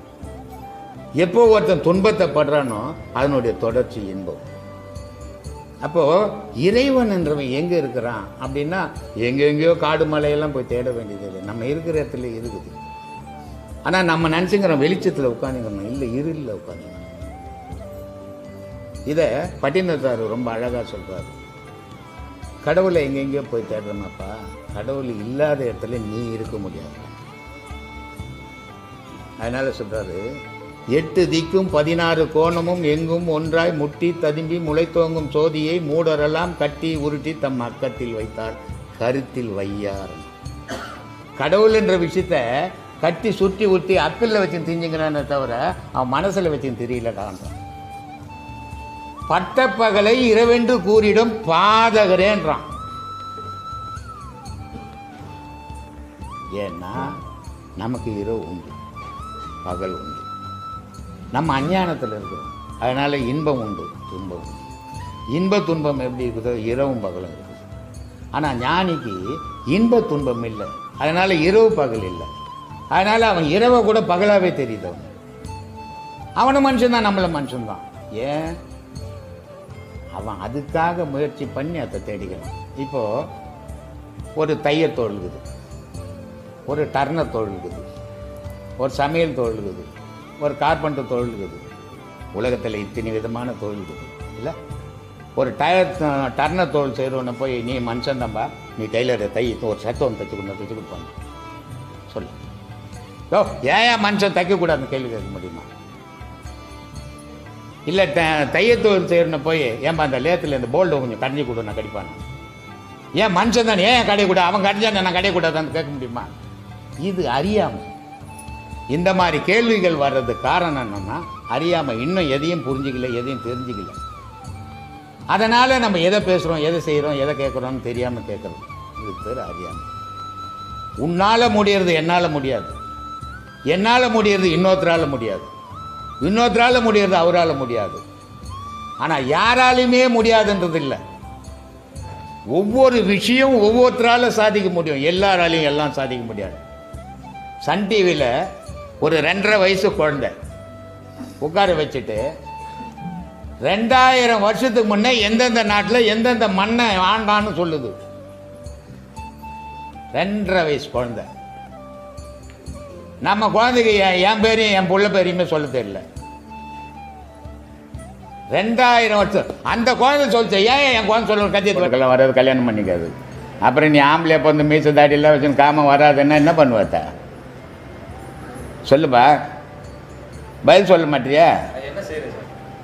எப்போ ஒருத்தன் துன்பத்தை படுறானோ அதனுடைய தொடர்ச்சி இன்பம். அப்போது இறைவன் என்றவன் எங்கே இருக்கிறான் அப்படின்னா எங்கெங்கேயோ காடு மலையெல்லாம் போய் தேட வேண்டியது. நம்ம இருக்கிற இடத்துல இருக்குது. ஆனால் நம்ம நினச்சிக்கிறோம் வெளிச்சத்தில் உட்காந்துக்கணும், இல்லை இருளில் உட்காந்துக்கணும். இதை பட்டினத்தார் ரொம்ப அழகாக சொல்கிறார். கடவுளை எங்கெங்கேயோ போய் தேடுறோமாப்பா, கடவுள் இல்லாத இடத்துல நீ இருக்க முடியாது. அதனால் சொல்கிறாரு, 8 திக்கும் 16 கோணமும் எங்கும் ஒன்றாய் முட்டி ததும்பி முளைத்தோங்கும் சோதியை மூடரெல்லாம் கட்டி உருட்டி தம் அக்கத்தில் வைத்தார் கருத்தில் வையார். கடவுள் என்ற விஷயத்த கட்டி சுற்றி ஊற்றி அக்கில் வச்சு திஞ்சுங்கிறானே தவிர அவன் மனசில் வச்சு தெரியல காண்றான். பட்டப்பகலை இரவென்று கூறிடும் பாதகரேன்றான். ஏன்னா நமக்கு இரவு உண்டு, பகல் உண்டு. நம்ம அஞ்ஞானத்தில் இருக்கிறோம். அதனால் இன்பம் உண்டு, துன்பம் உண்டு. இன்ப துன்பம் எப்படி இருக்குதோ இரவும் பகலும் இருக்குது. ஆனால் ஞானிக்கு இன்ப துன்பம் இல்லை, அதனால் இரவு பகல் இல்லை. அதனால் அவன் இரவை கூட பகலாகவே தெரியுது. அவனும் மனுஷன்தான், நம்மளும் மனுஷன்தான். ஏன்? அவன் அதுக்காக முயற்சி பண்ணி அதை தேடிக்கிறான். இப்போது ஒரு தையல் தொழில் இருக்குது, ஒரு டர்னர் தொழில் இருக்குது, ஒரு சமையல் தொழில் இருக்குது, ஒரு கார்பெண்டர் தொழில் இருக்குது. உலகத்தில் இத்தனை விதமான தொழில் இருக்குது இல்லை? ஒரு டர்னர் தொழில் செய்கிறவனை போய் நீ மனுஷன் தான்பா, நீ டெய்லரை ஒரு சட்டை ஒன்று தைச்சு கொடுப்பாங்க சொல்லு. யோ ஏன் மனுஷன் தைக்கக்கூடாதுன்னு கேள்வி கேட்க முடியுமா? இல்லை தையல் தொழில் செய்கிறவனை போய் ஏன்பா அந்த லேத்தில் இந்த போல்டு கொஞ்சம் கடைஞ்சி கொடு நான் கடிப்பானு. ஏன் மனுஷன் தானே ஏன் கடையக்கூடாது, அவன் கடைஞ்சா நான் கடையக்கூடாதான்னு கேட்க முடியுமா? இது அறியாமல். இந்த மாதிரி கேள்விகள் வர்றதுக்கு காரணம் என்னன்னா அறியாமல், இன்னும் எதையும் புரிஞ்சிக்கல, எதையும் தெரிஞ்சிக்கல. அதனால் நம்ம எதை பேசுகிறோம், எதை செய்கிறோம், எதை கேட்குறோம்னு தெரியாமல் கேட்குறோம். இதுக்கு பேர் அறியாமல். உன்னால் முடியறது என்னால் முடியாது, என்னால் முடியறது இன்னொருத்தரால் முடியாது, இன்னொருத்தரால் முடியறது அவரால் முடியாது. ஆனால் யாராலையுமே முடியாதுன்றது இல்லை. ஒவ்வொரு விஷயம் ஒவ்வொருத்தரால சாதிக்க முடியும், எல்லாராலையும் எல்லாம் சாதிக்க முடியாது. சன் டிவியில் ஒரு 2.5 வயசு குழந்தை உட்கார வச்சுட்டு 2000 வருஷத்துக்கு முன்னே எந்தெந்த நாட்டில் எந்தெந்த மண்ணை ஆண்டான்னு சொல்லுது. 2.5 வயசு குழந்தை. நம்ம குழந்தைக்கு என் பேரையும் என் புள்ள பேரையுமே சொல்ல தெரியல. 2000 வருஷம் அந்த குழந்தை சொல்லிச்சு. ஏன் என் குழந்தை சொல்ல கத்தியத்துக்கெல்லாம் வராது, கல்யாணம் பண்ணிக்காது. அப்புறம் நீ ஆம்பளை இப்போ வந்து மீச தாடியெல்லாம் வச்சு காம வராதுன்னா என்ன பண்ணுவாத்த சொல்லுப்பா, பதில் சொல்ல மாட்டியா?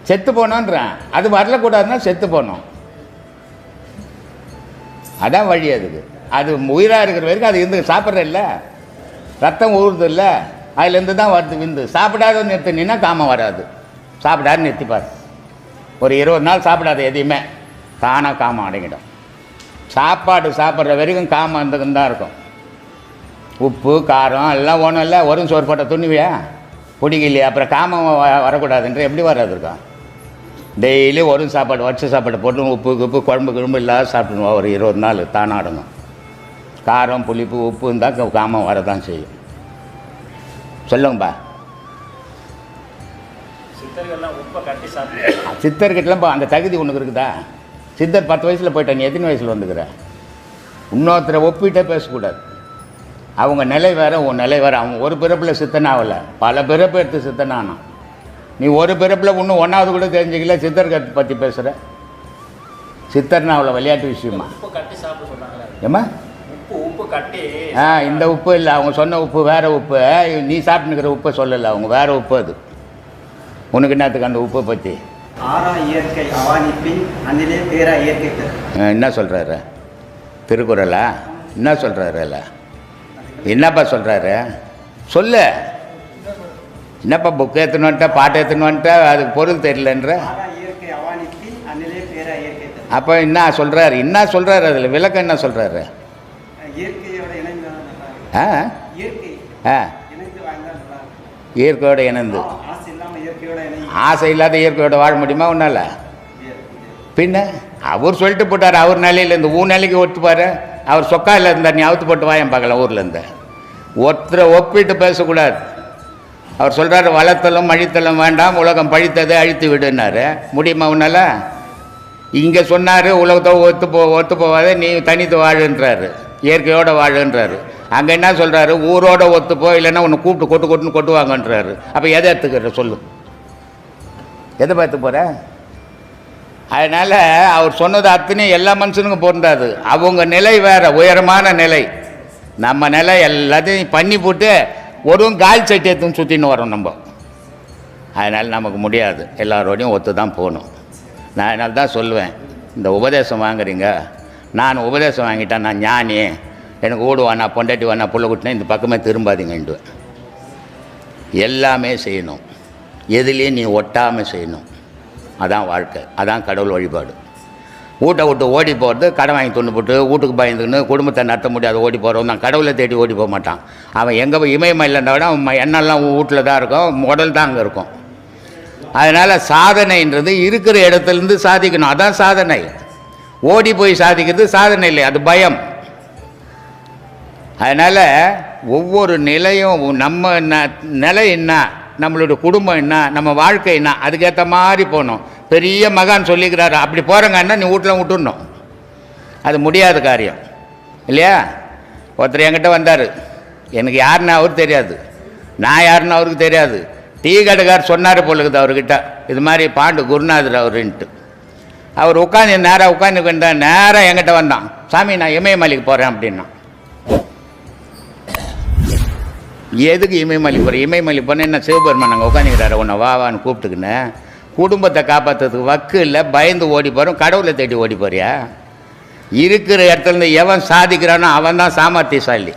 செத்து போனோன்றான். அது வரலக்கூடாதுன்னா செத்து போனோம், அதான் வழி. அதுக்கு அது உயிராக இருக்கிற வரைக்கும் அது இருந்து சாப்பிட்ற இல்லை, ரத்தம் ஊறுது இல்லை, அதுலேருந்து தான் வருது விந்து. சாப்பிடாத நிறுத்தினா காமம் வராது. சாப்பிடாது நிறுத்திப்பார். ஒரு 20 நாள் சாப்பிடாது எதையுமே, தானாக காமம் அடங்கிடும். சாப்பாடு சாப்பிட்ற வரைக்கும் காமம் இருந்துக்குன்னு தான் இருக்கும். உப்பு காரம் எல்லாம் ஒன்றும் இல்லை. வரும் சோறு போட்ட துணிவியா பிடிக்கலையே, அப்புறம் காமம் வரக்கூடாதுன்ற எப்படி வராது இருக்கும்? டெய்லி வரும் சாப்பாடு வச்ச சாப்பாடு போட்டு உப்பு குழம்பு இல்லாத சாப்பிடணும். ஒரு 20 நாள் தானாடணும். காரம் புளிப்பு உப்பு இருந்தால் காமம் வரதான் செய்யும். சொல்லுங்கப்பா. சித்தர்கிட்டலாம் அந்த தகுதி உனக்கு இருக்குதா? சித்தர் 10 வயசில் போயிட்டா, நீ எத்தனை வயசில் வந்துக்கிற? இன்னொருத்தரை ஒப்பிட்டே பேசக்கூடாது. அவங்க நிலை வேறு, உன் நிலை வேறு. அவங்க ஒரு பிறப்பில் சித்தனாகலை, பல பிறப்பு எடுத்து சித்தனானான். நீ ஒரு பிறப்பில் இன்னும் 1வது கூட தெரிஞ்சிக்கல, சித்தர்கிட்ட பற்றி பேசுகிற. சித்தர்னா அவ்வளோ விளையாட்டு விஷயமா? ஏம்மா இந்த உப்பு இல்லை, அவங்க சொன்ன உப்பு வேறு உப்பு. நீ சாப்பிட்டுக்கிற உப்பை சொல்லலை, அவங்க வேறு உப்பு. அது உனக்கு என்னத்துக்கு அந்த உப்பை பற்றி? இயற்கை அவானிப்பின் அன்னிலே பேரா இயற்கை. என்ன சொல்கிறாரு திருக்குறளா? என்ன சொல்கிறாரு? இல்லை என்னப்பா சொல்கிறாரு? சொல்லு. என்னப்பா புக்கு எடுத்துன்னு வந்துட்டா, பாட்டு எடுத்துன்னு வந்துட்டா, அதுக்கு பொருள் தெரியலன்ற. அப்போ என்ன சொல்கிறாரு? என்ன சொல்கிறாரு? அதில் விளக்கம் என்ன சொல்கிறாரு? இயற்கையோட இணைந்து. ஆசை இல்லாத இயற்கையோட வாழ முடியுமா உன்னால? பின்ன அவர் சொல்லிட்டு போட்டார். அவர் நிலையில் இந்த ஊர் நிலைக்கு ஒத்துப்பார். அவர் சொக்காயில் இருந்தார், நீ அவுத்து போட்டு வாயம் பார்க்கலாம் ஊரில் இருந்து. ஒருத்தரை ஒப்பிட்டு பேசக்கூடாது. அவர் சொல்கிறார், வளர்த்தலும் அழித்தலும் வேண்டாம், உலகம் பழித்ததை அழித்து விடுனாரு. முடியுமா உன்னால்? இங்கே சொன்னார் உலகத்தை ஒத்து போவாத, நீ தனித்து வாழுன்றாரு, இயற்கையோடு வாழுன்றாரு. அங்கே என்ன சொல்கிறாரு? ஊரோட ஒத்துப்போ, இல்லைன்னா உன்னை கூப்பிட்டு கொட்டுன்னு கொட்டுவாங்கன்றாரு. அப்போ எதை எடுத்துக்கிற சொல்லு? எதை பார்த்து போகிற? அதனால் அவர் சொன்னது அத்தனையும் எல்லா மனுஷனுக்கும் பொருந்தாது. அவங்க நிலை வேறு, உயரமான நிலை. நம்ம நிலை எல்லாத்தையும் பண்ணி போட்டு ஒரு கால் சட்டி எடுத்துன்னு சுற்றின்னு வரோம் நம்ம. அதனால் நமக்கு முடியாது, எல்லாரோடையும் ஒத்து தான் போகணும். நான் அதனால தான் சொல்லுவேன், இந்த உபதேசம் வாங்குறீங்க, நான் உபதேசம் வாங்கிட்டேன், நான் ஞானி, எனக்கு ஓடுவானா பொண்டாட்டி வானா புள்ள குட்டினா இந்த பக்கமே திரும்பாதீங்கன்டுவேன். எல்லாமே செய்யணும், எதுலேயும் நீ ஒட்டாமல் செய்யணும். அதான் வாழ்க்கை, அதான் கடவுள் வழிபாடு. வீட்டை விட்டு ஓடி போகிறது, கடை வாங்கி துண்ணு போட்டு வீட்டுக்கு பயந்துன்னு குடும்பத்தை நடத்த முடியாது ஓடி போகிறவன் தான் கடவுளை தேடி ஓடி போக மாட்டான். அவன் எங்கே போய் இமயமலையில் விட அவன் எண்ணெல்லாம் வீட்டில் தான் இருக்கும், உடல் தான் அங்கே இருக்கும். அதனால் சாதனைன்றது இருக்கிற இடத்துலேருந்து சாதிக்கணும், அதான் சாதனை. ஓடி போய் சாதிக்கிறது சாதனை இல்லை, அது பயம். அதனால் ஒவ்வொரு நிலையும் நம்ம நிலை என்ன, நம்மளுடைய குடும்பம் என்ன, நம்ம வாழ்க்கை என்ன, அதுக்கேற்ற மாதிரி போகணும். பெரிய மகான் சொல்லிக்கிறாரு, அப்படி போகிறங்கன்னா நீ வீட்டில் விட்டுடணும். அது முடியாத காரியம். இல்லையா? ஒருத்தர் என்கிட்ட வந்தார், எனக்கு யாருன்னு அவருக்கு தெரியாது, நான் யாருன்னு அவருக்கு தெரியாது. டீ கடைக்கார் சொன்னார் போலுக்குது அவர்கிட்ட, இது மாதிரி பாண்டு குருநாதர் அவருன்ட்டு. அவர் உட்காந்து நேராக உட்காந்துக்கிட்ட நேராக என்கிட்ட வந்தான், சாமி நான் இமயமலைக்கு போகிறேன் அப்படின்னா. எதுக்கு இமயமலை போகிறேன்? இமயமலை போனேன் என்ன சிவபெருமான் அங்கே உட்காந்துக்கிறாரு, உன்னை வான்னு கூப்பிட்டுக்குன்னு. குடும்பத்தை காப்பாற்றுறதுக்கு வக்கு இல்லை, பயந்து ஓடி போகிறோம், கடவுளை தேடி ஓடி போறியா? இருக்கிற இடத்துலேருந்து எவன் சாதிக்கிறானோ அவன் தான் சாமர்த்தியசாலி.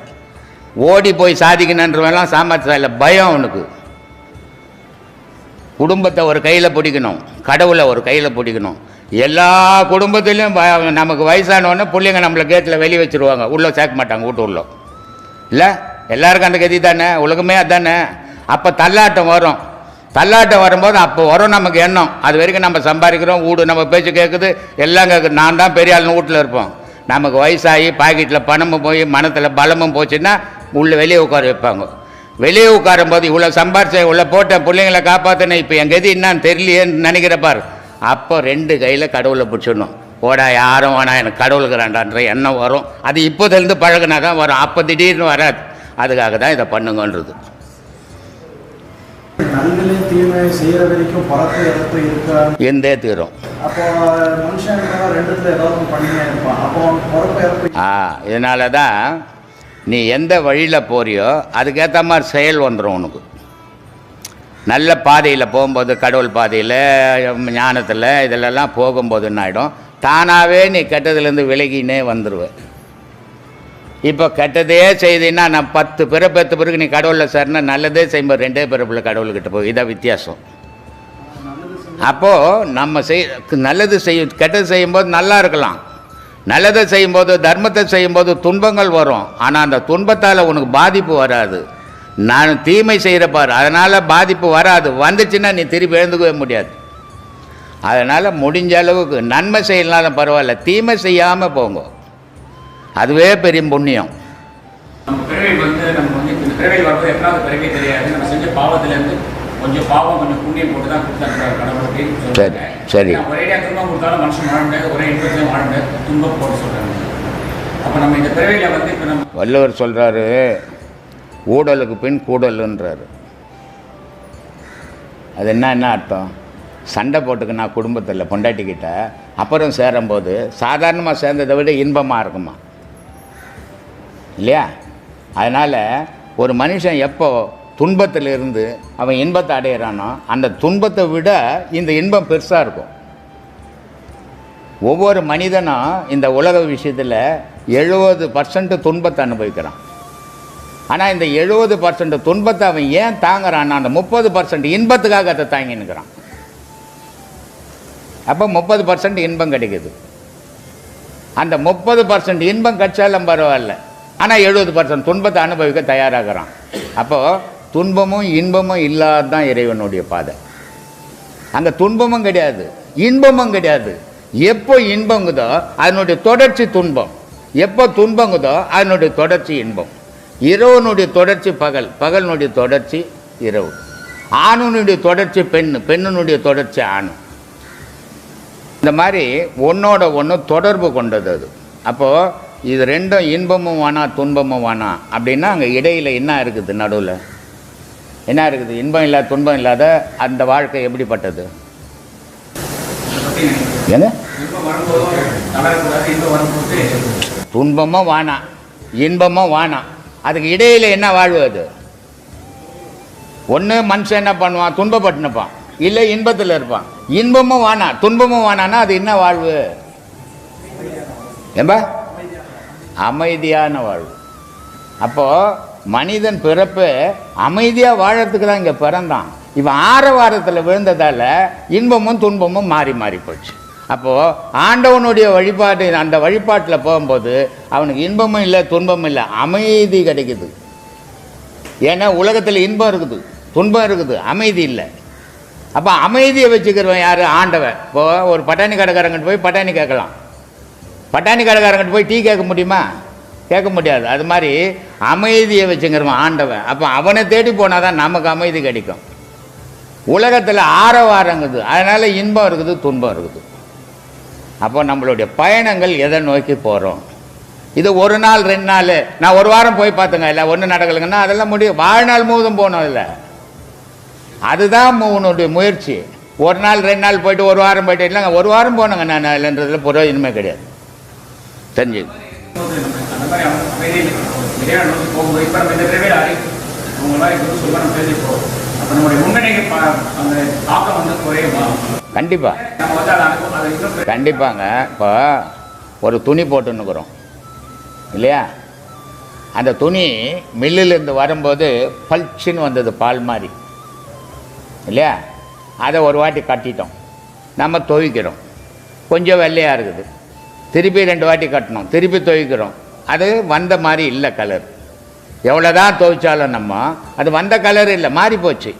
ஓடி போய் சாதிக்கணுன்றவெல்லாம் சாமர்த்தியசாலி, பயம் அவனுக்கு. குடும்பத்தை ஒரு கையில் பிடிக்கணும், கடவுளை ஒரு கையில் பிடிக்கணும். எல்லா குடும்பத்திலையும் நமக்கு வயசானோடனே பிள்ளைங்க நம்மளை கேட்டில் வெளியே வச்சுருவாங்க, உள்ளே சேர்க்க மாட்டாங்க வீட்டு உள்ள. இல்லை, எல்லாருக்கும் அந்த கதி தானே, உலகமே அதுதானே. அப்போ தள்ளாட்டம் வரும். தள்ளாட்டம் வரும்போது அப்போ வரும் நமக்கு எண்ணம், அது வரைக்கும் நம்ம சம்பாதிக்கிறோம், வீடு நம்ம பேச்சு கேட்குது, எல்லாம் கேட்குது, நான் தான் பெரிய ஆளுன்னு வீட்டில் இருப்போம். நமக்கு வயசாகி பாக்கெட்டில் பணமும் போய் மனத்தில் பலமும் போச்சுன்னா உள்ளே வெளியே உட்கார வைப்பாங்க. வெளியே உட்காரும்போது இவ்வளோ சம்பாரிச்சேன், இவ்வளோ போட்டேன், பிள்ளைங்களை காப்பாற்றினேன், இப்போ என் கதி என்னான்னு தெரியலையேன்னு நினைக்கிறப்பார். அப்போ 2 கையில் கடவுளை பிடிச்சிடணும். ஓடா யாரும் வேணா, எனக்கு கடவுளுக்குறான்டான்ற எண்ணம் வரும். அது இப்போதுலேருந்து பழகினா தான் வரும், அப்போ திடீர்னு வராது. அதுக்காக தான் இதை பண்ணுங்கன்றது. நன்மையிலே தீமை செய்யற வரைக்கும் பறப்பு இறப்பு இருக்கா? இருந்தே தீரும். அப்போ மனுஷன் ரெண்டுத்துல ஏதாவது பண்ணியே இருப்பான். அப்போ பறப்பு இறப்பு. இதனால தான் நீ எந்த வழியில் போறியோ அதுக்கேற்ற மாதிரி செயல் வந்துடும் உனக்கு. நல்ல பாதையில் போகும்போது, கடவுள் பாதையில் ஞானத்தில் இதிலெல்லாம் போகும்போது என்ன ஆகிடும், தானாகவே நீ கெட்டதுலேருந்து விலகினே வந்துடுவேன். இப்போ கெட்டதே செய்தின்னா நான் 10 பிறப்பெற்ற பிறகு நீ கடவுளில் சரினா, நல்லதே செய்யும்போது 2 பிறப்பில் கடவுள்கிட்ட போய், இதான் வித்தியாசம். அப்போது நம்ம நல்லது கெட்டது செய்யும்போது நல்லா இருக்கலாம், நல்லதை செய்யும்போது தர்மத்தை செய்யும்போது துன்பங்கள் வரும். ஆனால் அந்த துன்பத்தால் உனக்கு பாதிப்பு வராது. நான் தீமை செய்கிற பாரு, அதனால் பாதிப்பு வராது. வந்துச்சுன்னா நீ திருப்பி எழுந்துக்கவே முடியாது. அதனால் முடிஞ்ச அளவுக்கு நன்மை செய்யலாம் பரவாயில்ல, தீமை செய்யாமல் போங்க, அதுவே பெரிய புண்ணியம். நம்ம பிறவை நமக்கு இந்த பிறவை வரும்போது எத்தனாவது பிறவை தெரியாது. நம்ம செஞ்ச பாவத்திலேருந்து கொஞ்சம் பாவம் கொஞ்சம் புண்ணியம் போட்டு தான் கொடுத்தாங்க கடவுளுக்கு. சரி சரி. ஒரேடியாக துன்பம் கொடுத்தாலும் மனுஷன் வாழ முடியாது, ஒரே இன்பத்திலையும் வாழ முடியாது, துன்பம் போட்டு சொல்கிறாங்க. அப்போ நம்ம இந்த பிறவையில் இப்போ நம்ம வள்ளுவர் சொல்கிறாரு, ஊடலுக்கு பின் கூடலுன்றாரு. அது என்ன அர்த்தம்? சண்டை போட்டுக்கு நான் குடும்பத்தில் பொண்டாட்டிக்கிட்ட அப்புறம் சேரும்போது சாதாரணமாக சேர்ந்ததை விட இன்பமாக இருக்குமா இல்லையா? அதனால் ஒரு மனுஷன் எப்போ துன்பத்தில் இருந்து அவன் இன்பத்தை அடையிறானோ அந்த துன்பத்தை விட இந்த இன்பம் பெருசாக இருக்கும். ஒவ்வொரு மனிதனும் இந்த உலக விஷயத்தில் 70% துன்பத்தை அனுபவிக்கிறான். ஆனால் இந்த 70% துன்பத்தை அவன் ஏன் தாங்குறான்னா அந்த 30% இன்பத்துக்காக அதை தாங்கி நிற்கிறான். அப்போ 30% இன்பம் கிடைக்குது. அந்த 30% இன்பம் கிடைச்சாலும் பரவாயில்ல, ஆனால் 70% துன்பத்தை அனுபவிக்க தயாராகிறான். அப்போது துன்பமும் இன்பமும் இல்லாதான் இறைவனுடைய பாதை. அங்கே துன்பமும் கிடையாது, இன்பமும் கிடையாது. எப்போ இன்பங்குதோ அதனுடைய தொடர்ச்சி துன்பம், எப்போ துன்பங்குதோ அதனுடைய தொடர்ச்சி இன்பம். இரவனுடைய தொடர்ச்சி பகல், பகலினுடைய தொடர்ச்சி இரவு. ஆணுனுடைய தொடர்ச்சி பெண், பெண்ணினுடைய தொடர்ச்சி ஆணு. இந்த மாதிரி ஒன்றோட ஒன்று தொடர்பு கொண்டது அது. அப்போது இது ரெண்டும் இன்பமும் வேணாம் துன்பமும் வேணாம் அப்படின்னா அங்கே இடையில் என்ன இருக்குது, நடுவில் என்ன இருக்குது? இன்பம் இல்லாத துன்பம் இல்லாத அந்த வாழ்க்கை எப்படிப்பட்டது? என்ன துன்பமும் வேணாம் இன்பமும் வேணாம், அதுக்கு இடையில் என்ன வாழ்வு அது? ஒன்று மனுஷன் என்ன பண்ணுவான், துன்பப்பட்டுனுப்பான், இல்லை இன்பத்தில் இருப்பான். இன்பமும் வேணாம் துன்பமும் வேணான்னா அது என்ன வாழ்வு? ஏம்பா அமைதியான வாழ்வு. அப்போது மனிதன் பிறப்பு அமைதியாக வாழறதுக்கு தான் இங்கே பிறந்தான். இவன் ஆரவாரத்தில் விழுந்ததால் இன்பமும் துன்பமும் மாறி மாறி போச்சு. அப்போது ஆண்டவனுடைய வழிபாடு, அந்த வழிபாட்டில் போகும்போது அவனுக்கு இன்பமும் இல்லை துன்பமும் இல்லை, அமைதி கிடைக்குது. ஏன்னா உலகத்தில் இன்பம் இருக்குது துன்பம் இருக்குது, அமைதி இல்லை. அப்போ அமைதியை வச்சுக்கிறவன் யார்? ஆண்டவன். இப்போது ஒரு பட்டாணி கடைக்காரங்கிட்ட போய் பட்டாணி கேட்கலாம், பட்டாணி கடைக்காரங்கிட்ட போய் டீ கேட்க முடியுமா? கேட்க முடியாது. அது மாதிரி அமைதியை வச்சுங்கிறவன் ஆண்டவன். அப்போ அவனை தேடி போனால் தான் நமக்கு அமைதி கிடைக்கும். உலகத்தில் ஆரவாரங்குது, அதனால் இன்பம் இருக்குது துன்பம் இருக்குது. அப்போ நம்மளுடைய பயணங்கள் எதை நோக்கி போகிறோம்? இது ஒரு நாள் 2 நாள், நான் ஒரு வாரம் போய் பார்த்துங்க இல்லை ஒன்றும் நடக்கலைங்கன்னா அதெல்லாம் முடியும். வாழ்நாள் முழுதும் போகணும் இல்லை, அதுதான் உன்னுடைய முயற்சி. ஒரு நாள் 2 நாள் போயிட்டு ஒரு வாரம் போயிட்டு இல்லைங்க, ஒரு வாரம் போனங்க நான் இல்லைன்றதுல பிரயோஜனமே கிடையாது. தெரிஞ்சு அந்த மாதிரி அமைதியை இறைவனை நோக்கி போகும்போது இப்போ நம்ம இந்த பிறவியில் அவங்க மாதிரி குரு சொல்ல நம்ம பேசிப்போம். அப்போ நம்மளுடைய முன்னணிக்கு அந்த தாக்கம் வந்து குறையுமா? கண்டிப்பாக நம்ம வந்து அதை இன்னும் கண்டிப்பாங்க. இப்போ ஒரு துணி போட்டுன்னுக்குறோம் இல்லையா, அந்த துணி மில்லிலேருந்து வரும்போது பல்ச்சின்னு வந்தது பால் மாதிரி இல்லையா, அதை ஒரு வாட்டி கட்டிட்டோம், நம்ம துவைக்கிறோம், கொஞ்சம் வெள்ளையாக இருக்குது, திருப்பி 2 வாட்டி கட்டணும், திருப்பி துவைக்கிறோம், அது வந்த மாதிரி இல்லை கலர். எவ்வளோ தான் துவைச்சாலும் நம்ம அது வந்த கலர் இல்லை, மாறி போச்சு.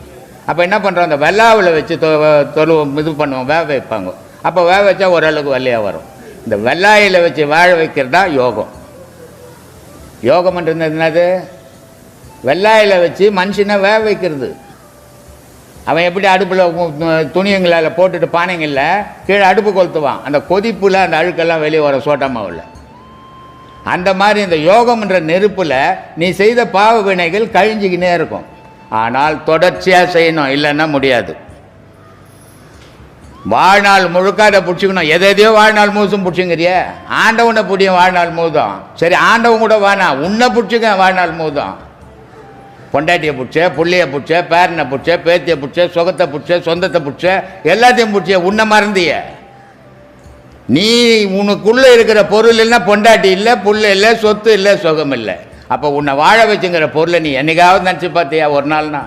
அப்போ என்ன பண்ணுறோம், அந்த வெள்ளாவில் வச்சு இது பண்ணுவோம், வேக வைப்பாங்க. அப்போ வேக வச்சா ஓரளவுக்கு வெள்ளையாக வரும். இந்த வெள்ளாயில் வச்சு வேக வைக்கிறதா யோகம். யோகம்ன்றது என்னது, வெள்ளாயில் வச்சு மனுஷனை வேக வைக்கிறது. அவன் எப்படி அடுப்பில் துணியங்களால் போட்டுட்டு பானைங்களில் கீழே அடுப்பு கொளுத்துவான், அந்த கொதிப்பில் அந்த அழுக்கெல்லாம் வெளியே வர சோட்டமாவில். அந்த மாதிரி இந்த யோகம்ன்ற நெருப்பில் நீ செய்த பாவ வினைகள் கழிஞ்சிக்கினே இருக்கும். ஆனால் தொடர்ச்சியாக செய்யணும், இல்லைன்னா முடியாது. வாழ்நாள் முழுக்க அதை பிடிச்சிக்கணும். எதையோ வாழ்நாள் முழுசும் பிடிச்சிங்கிறிய, ஆண்டவனை பிடியும் வாழ்நாள் முழுதும். சரி ஆண்டவன் கூட வேணா, உன்னை பிடிச்சிக்க வாழ்நாள் முழுதும். பொண்டாட்டியை பிடிச்ச, புள்ளையை பிடிச்ச, பேரனை பிடிச்ச, பேத்தியை பிடிச்ச, சுகத்தை பிடிச்ச, சொந்தத்தை பிடிச்ச, எல்லாத்தையும் பிடிச்ச, உன்னை மறந்திய. நீ உனக்குள்ளே இருக்கிற பொருள் இல்லைன்னா பொண்டாட்டி இல்லை, புள்ள இல்லை, சொத்து இல்லை, சுகம் இல்லை. அப்போ உன்னை வாழ வச்சுங்கிற பொருளை நீ என்னைக்காவது நினச்சி பார்த்தியா ஒரு நாள்னா?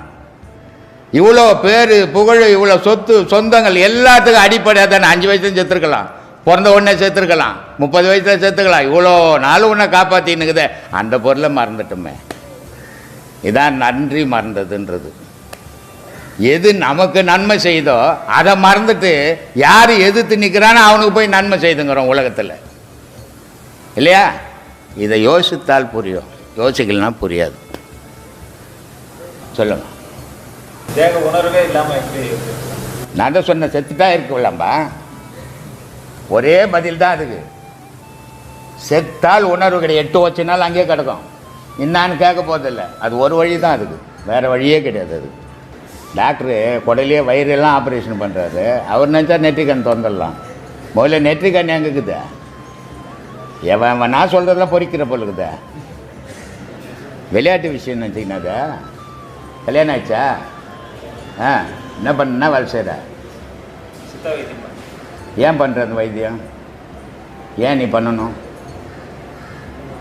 இவ்வளோ பேர் புகழ், இவ்வளோ சொத்து சொந்தங்கள் எல்லாத்துக்கும் அடிப்படையாக தானே. 5 வயசுல செத்துருக்கலாம், பிறந்த உடனே செத்துருக்கலாம், 30 வயசில் செத்துக்கலாம், இவ்வளோ நாள் உன்னை காப்பாற்றின்னுக்குதே, அந்த பொருளை மறந்துட்டுமே. இதான் நன்றி மறந்ததுன்றது. எது நமக்கு நன்மை செய்தோ அதை மறந்துட்டு யார் எதிர்த்து நிற்கிறானோ அவனுக்கு போய் நன்மை செய்துங்கிறோம் உலகத்தில் இல்லையா. இதை யோசித்தால் புரியும், யோசிக்கலன்னா புரியாது. சொல்லுங்க. தேக உணர்வே இல்லாமல் எப்படி? நான் தான் சொன்ன செத்துட்டா இருக்குல்லம்பா, ஒரே பதில் தான் அதுக்கு. செத்தால் உணர்வு கிடையாது, 8 வச்சுனாலும் அங்கேயே கிடக்கும். என்னான்னு கேட்க போதில்லை, அது ஒரு வழி தான் அதுக்கு, வேறு வழியே கிடையாது. அது டாக்டரு குடலையே வயிறெல்லாம் ஆப்ரேஷன் பண்ணுறாரு, அவர் நினச்சா நெற்றிக்கண் திறந்துடலாம். முதல்ல நெற்றிக்கண் எங்கே இருக்குது? எவன் நான் சொல்கிறதெல்லாம் பொறிக்கிற பொருளுக்குதா? விளையாட்டு விஷயம் நினச்சிங்கனாக்கா கல்யாணம் ஆச்சா? என்ன பண்ணா வேலை செய்கிற? ஏன் பண்ணுற அந்த வைத்தியம்? ஏன் நீ பண்ணணும்?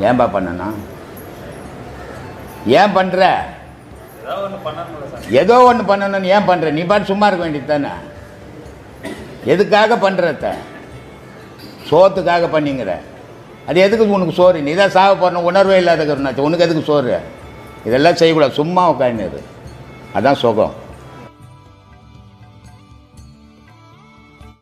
ஏன்பா பண்ணணும்? ஏன் பண்ணுற? ஏதோ ஒன்று பண்ணணும்னு ஏன் பண்ணுற? நீ பாட்டு சும்மா இருக்க வேண்டியது தானே. எதுக்காக பண்ணுறத? சோத்துக்காக பண்ணிங்கிற. அது எதுக்கு உனக்கு சோறு? நீ தான் சாக போடணும், உணர்வே இல்லாதக்கிறனாச்சு, உனக்கு எதுக்கு சோறு? இதெல்லாம் செய்யக்கூடாது, சும்மா உட்காந்துரு, அதான் சுகம்.